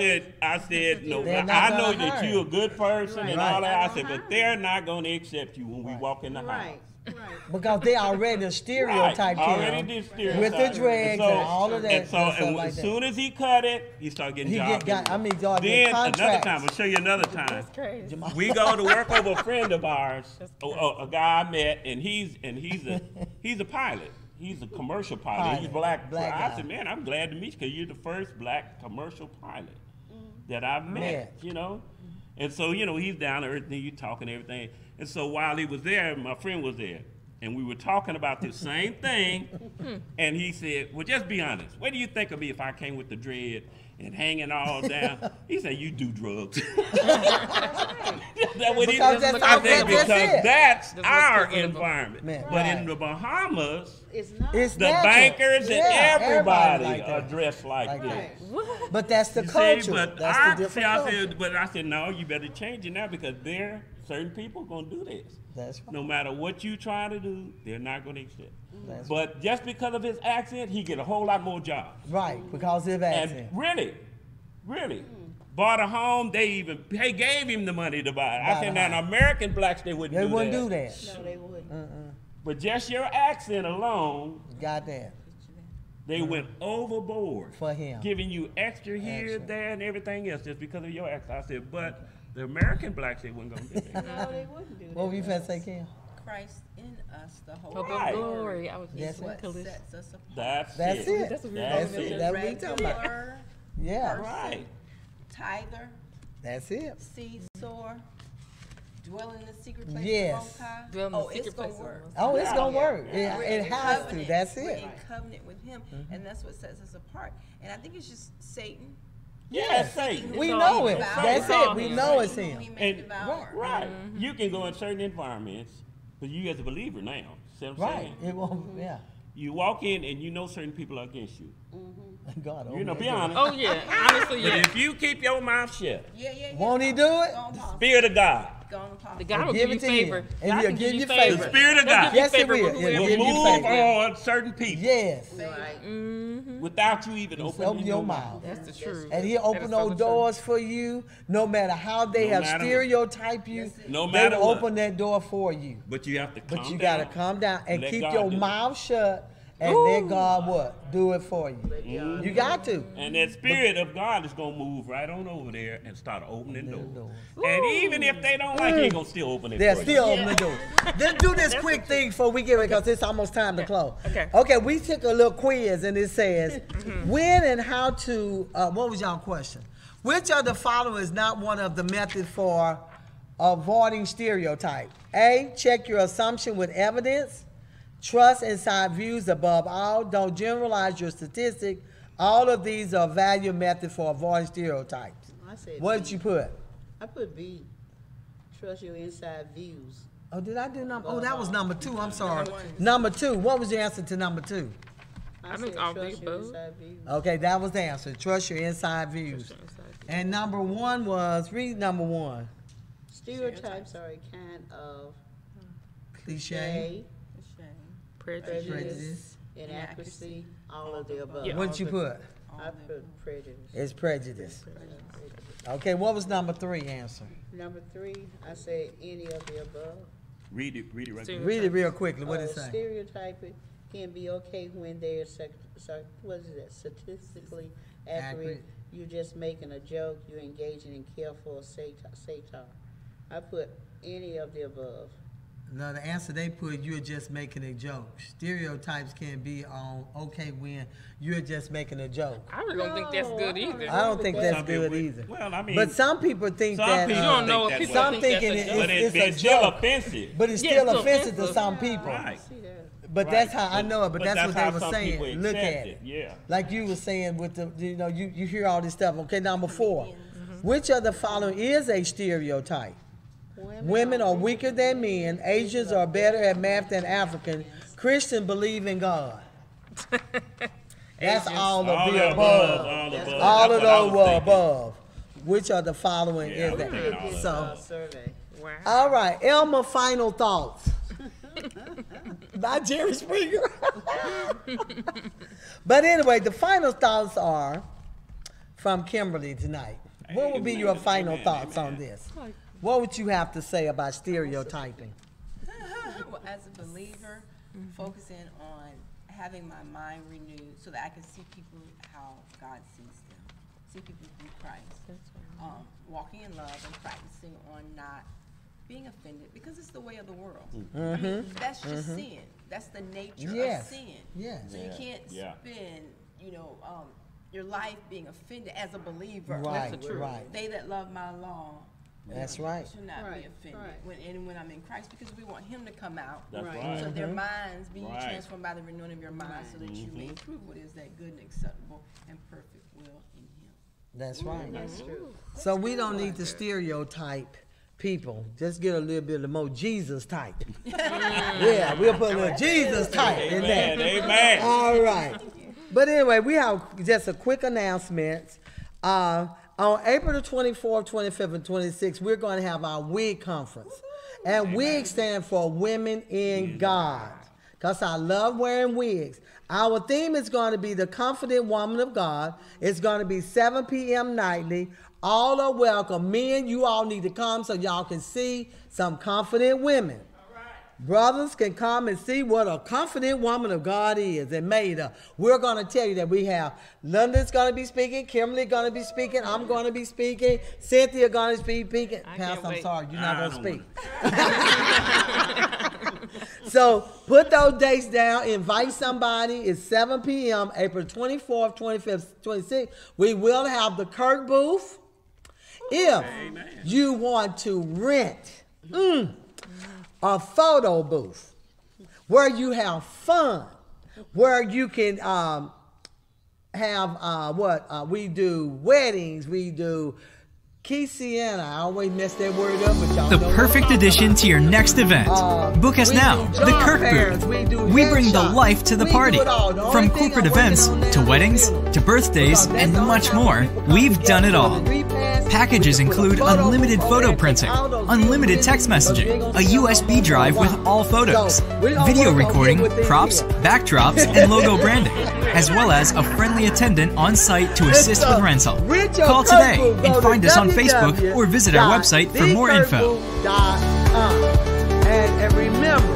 said, no, They're not I know gonna that hire you're a you. good person Right. and all that. I Right. said, but they're not going to accept you when we walk in the house. Right, right. Because they already stereotyped Already him did with the stereotype. dreads and all of that And so, stuff like as that. soon as he cut it, he started getting He jobs. got, everywhere. y'all get Then another contracts. time, I'll show you another time. Crazy. We go to work over a friend of ours, a guy I met, and he's a pilot. He's a commercial pilot. He's black. Black I guy. said, man, I'm glad to meet you because you're the first black commercial pilot that I've met. And so he's down to earth, and you talking everything. And so while he was there, my friend was there, and we were talking about the same thing. And he said, well, just be honest. What do you think of me if I came with the dread and hanging all down? He said, you do drugs. That's what he Because said. that's I all- said, that's because it. that's That's our what's visible. environment. Man, But right. in the Bahamas, It's not. It's the natural. bankers and Yeah, everybody like are that. dressed like Like that. Right. But that's the You see, culture. but That's I the different culture. I said, no, you better change it now because certain people gonna do this. That's right. No matter what you try to do, they're not gonna accept. That's But just because of his accent, he get a whole lot more jobs. Right, because of accent. And really, bought a home. They gave him the money to buy it. I Buy said, the now, house. American blacks, they wouldn't They do wouldn't that. do that. No, they wouldn't. But just your accent alone, Goddamn. they went overboard For him. giving you extra here, Extra. there, and everything else just because of your accent. I said, but the American blacks, they weren't gonna do that. No, they wouldn't do that. What were you finna say, Kim? Christ in us, the whole Hope Right. of glory. I was Yes, just what Nicholas. sets us apart. That's it. That's what we were That's talking it. about. That's what we talking about. Regular Yeah, person, Right. tither, that's it. seed sower, dwell in the secret place Yes. of the Most High. Dwell in the Oh, secret it's gonna place of the work. Most Oh, it's gonna work. Yeah. We're It in has to. covenant. That's We're it. in covenant with Him, and that's what sets us apart. And I think it's just Satan. Yes, Satan. We all know him. it. It's That's all it. We him. know it's Whom him. He may And devour. right, you can go in certain environments, but you as a believer now. See what I'm Right. saying? It won't. Yeah. You walk in and you know certain people are against you. God. You know, okay. be honest. Oh yeah, honestly, But yeah. if you keep your mouth shut, Yeah. Won't he do it? Go on, Paul. Spirit of God Go on, Paul. The God will Give give you it to you. favor. And God he'll can give you The favor. Spirit of He'll God give you Yes, it favor will. with It'll whoever will give you move favor. on certain people Yes. Right. without you even Just opening your mouth. mouth. That's the truth. And he'll That open is those so the doors for you, no matter how they No have matter what. stereotyped you. No They matter will what. open that door for you. But you have to calm But down. you gotta calm down and Let keep God your do it. mouth shut and let God what? Do it for you. You got to. And that Spirit of God is going to move right on over there and start opening Opening doors. doors. And even if they don't like it, they're going to still open it They're for still you. open the door. Let's do this quick thing before we get it because it's almost time to close. Okay. Okay, we took a little quiz and it says, when and how to, what was y'all question? Which of the following is not one of the methods for avoiding stereotype? A, check your assumption with evidence. Trust inside views above all. Don't generalize your statistic. All of these are value methods for avoiding stereotypes. I said What B. did you put? I put B. Trust your inside views. Oh, did I do number? Oh, that was number 2. I'm sorry. Number 2. What was your answer to number 2? I think said all the trust your above. inside views. Okay, that was the answer. Trust your inside views. And number 1 was, read number 1. Stereotypes are a kind of Cliche. Shame. Prejudice. Prejudice. inaccuracy, all of the above. Yeah. What did you put? I put prejudice. It's prejudice. Okay, what was number 3 answer? Number 3, I said any of the above. Read it right See. there. Read it real quickly. What did it say? Stereotyping can be okay when they're what is that? Statistically accurate. You're just making a joke. You're engaging in careful satire. I put any of the above. No, the answer they put, you're just making a joke. Stereotypes can be on okay when you're just making a joke. I really don't think that's good either. I don't think that's Some good people- either. Well, I mean, But some people think some that. people You don't know think if that people way. Some think that's thinking a it's, joke. But it's it's a still joke. offensive. But it's Yeah, still it's offensive to offensive. some people. Right. See that? But Right. that's how I know it. But that's what they how were some saying. people Look accept at it. Yeah. Like you were saying with the, you hear all this stuff. Okay, number 4. Which of the following is a stereotype? Women are weaker than men. Asians are better at math than Africans. Christians believe in God. That's all of All the the above. all the above. All of That's what I those was were thinking. above. Which of the following Yeah, is I'm looking at all that? of So, Survey. Wow. all right, Elma, final thoughts. Not Jerry Springer. But anyway, the final thoughts are from Kimberly tonight. What would be your Amen, final amen, thoughts amen. on this? What would you have to say about stereotyping? Well, as a believer, focusing on having my mind renewed so that I can see people how God sees them, see people through Christ, walking in love and practicing on not being offended because it's the way of the world. I mean, that's just sin. That's the nature Yes. of sin. Yes. So you can't Yeah. spend, your life being offended as a believer. Right, the truth. right. They that love my law That's right. should not Right, be offended right. when I'm in Christ, because we want Him to come out. That's Right. right. So their minds be Right. transformed by the renewing of your mind, so that you may prove what is that good and acceptable and perfect will in Him. That's right. That's true. So we don't need to stereotype people. Just get a little bit of more Jesus type. Yeah, we'll put a little Jesus type in there. Amen. Amen. All right. But anyway, we have just a quick announcement. On April the 24th, 25th, and 26th, we're going to have our WIG conference. And WIG stand for Women in God. Because I love wearing wigs. Our theme is going to be the Confident Woman of God. It's going to be 7 p.m. nightly. All are welcome. Men, you all need to come so y'all can see some confident women. Brothers can come and see what a confident woman of God is and made of. We're going to tell you that we have London's going to be speaking, Kimberly going to be speaking, I'm going to be speaking, Cynthia going to be speaking. I Pastor, can't I'm wait. sorry, you're not going to I speak. So put those dates down. Invite somebody. It's 7 p.m. April 24th, 25th, 26th. We will have the Kirk booth. If you want to rent a photo booth where you have fun, where you can have we do weddings, we do quinceañera. I always mess that word up, but y'all The know perfect addition to your next event. Book us we now, do the job Kirk fairs, booth. we We bring the headshots. life to the We party. do it all. The only From thing corporate I'm working events on now to is weddings funeral. to birthdays Because and that's the much only more, time people come we've together done it for all. the repast. Packages We can put a include photo unlimited booth photo on there, printing, all those unlimited things, text but we ain't messaging, gonna a see no USB more drive for a with while. all photos, So, we gonna video work on recording, getting with props, this here. backdrops, and logo branding, as well as a friendly attendant on site to assist with rental. Call today and find us on Facebook or visit our website for more info. And remember,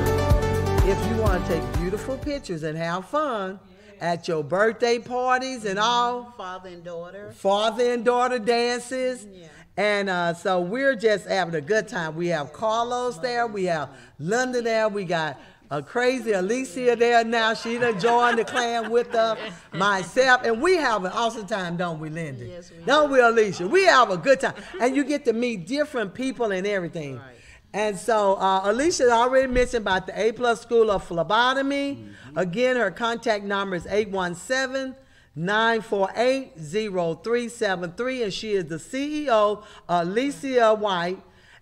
if you want to take beautiful pictures and have fun at your birthday parties and all, Father and daughter. father and daughter dances. Yeah. And so we're just having a good time. We have Carlos there. We have London there. We got a crazy Alicia there now. She done joined the clan with us, myself. And we have an awesome time, don't we, Linda? Yes, we Don't we, Alicia? We have a good time. And you get to meet different people and everything. Right. And so Alicia already mentioned about the A+ School of Phlebotomy. Again, her contact number is 817-948-0373, and she is the CEO, Alicia White.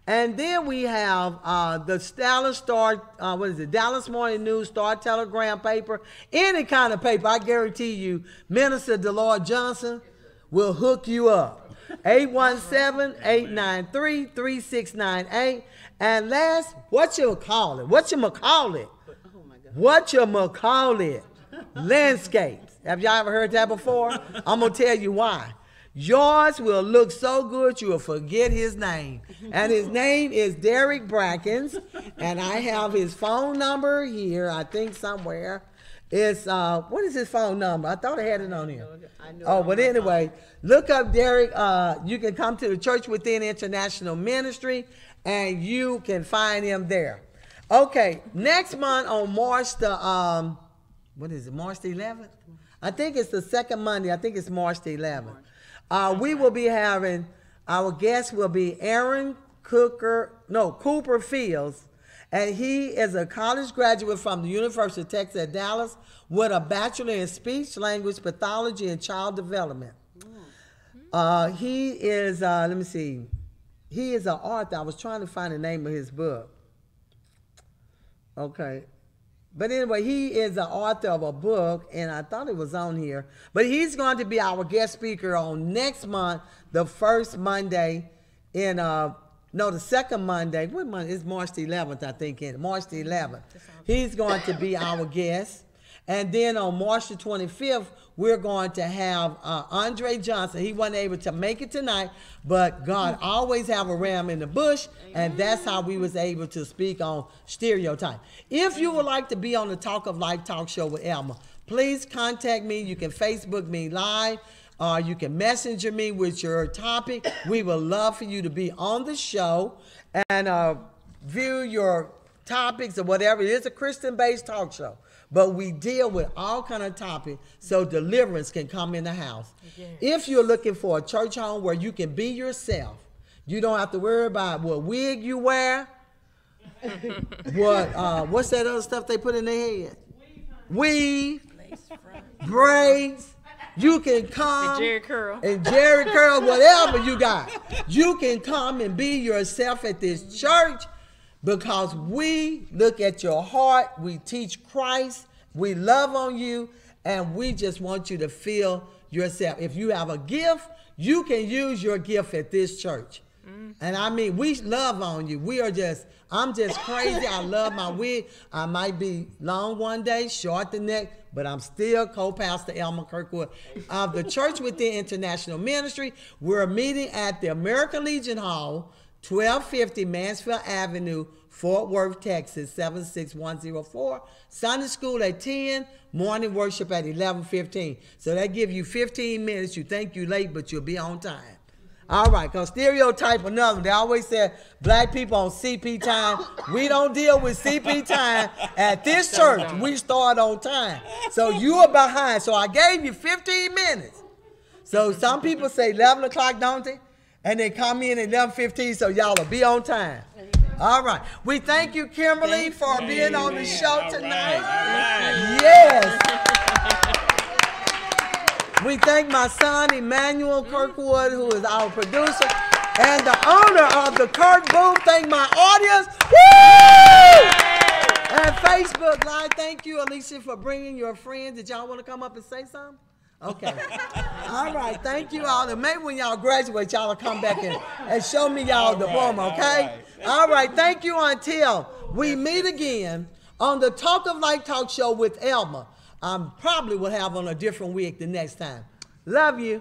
And then we have the Dallas Star, Dallas Morning News, Star Telegram paper, any kind of paper. I guarantee you, Minister Delord Johnson will hook you up. 817-893-3698. And last, whatchamacallit? Landscapes. Have y'all ever heard that before? I'm going to tell you why. Yours will look so good you will forget his name. And his name is Derek Brackens. And I have his phone number here, I think somewhere. It's, what is his phone number? I thought I had it on here. I know Oh, it but on my anyway, look up Derek. You can come to the Church Within International Ministry, and you can find him there. Okay, next month on March the, what is it, March the 11th? I think it's the second Monday. I think it's March the 11th. We will be having, our guest will be Aaron Cooper Fields, and he is a college graduate from the University of Texas at Dallas with a bachelor in speech, language, pathology, and child development. He is, let me see, he is an author. I was trying to find the name of his book. Okay. But anyway, he is the author of a book, and I thought it was on here. But he's going to be our guest speaker on next month, the first Monday in, the second Monday. What month? It's March the 11th, I think. March the 11th. He's going to be our guest. And then on March the 25th, we're going to have Andre Johnson. He wasn't able to make it tonight, but God always have a ram in the bush, and that's how we was able to speak on stereotype. If you would like to be on the Talk of Life talk show with Elma, please contact me. You can Facebook me live, or you can messenger me with your topic. We would love for you to be on the show and view your topics or whatever. It is a Christian-based talk show, but we deal with all kind of topics so deliverance can come in the house. Yes. If you're looking for a church home where you can be yourself, you don't have to worry about what wig you wear, what's that other stuff they put in their head? Weave, braids. You can come and Jerry curl, whatever you got. You can come and be yourself at this church, because we look at your heart, we teach Christ, we love on you, and we just want you to feel yourself. If you have a gift, you can use your gift at this church. And I mean, we love on you. I'm just crazy. I love my wig. I might be long one day, short the next, but I'm still co-pastor Elma Kirkwood of the Church Within International Ministry. We're meeting at the American Legion Hall, 1250 Mansfield Avenue, Fort Worth, Texas, 76104. Sunday school at 10, morning worship at 11:15. So that gives you 15 minutes. You think you're late, but you'll be on time. All right, because stereotype another. They always say black people on CP time. We don't deal with CP time at this church. We start on time. So you are behind. So I gave you 15 minutes. So some people say 11 o'clock, don't they? And they come in at 11:15, so y'all will be on time. All right. We thank you, Kimberly, for being on the show tonight. Yes. We thank my son, Emmanuel Kirkwood, who is our producer, and the owner of the Kirk Booth. Thank my audience. Woo! And Facebook Live. Thank you, Alicia, for bringing your friends. Did y'all want to come up and say something? Okay. All right. Thank you all. And maybe when y'all graduate, y'all will come back and show me y'all the room, okay? All right. Thank you until we meet again on the Talk of Life talk show with Elma. Probably will have on a different wig the next time. Love you.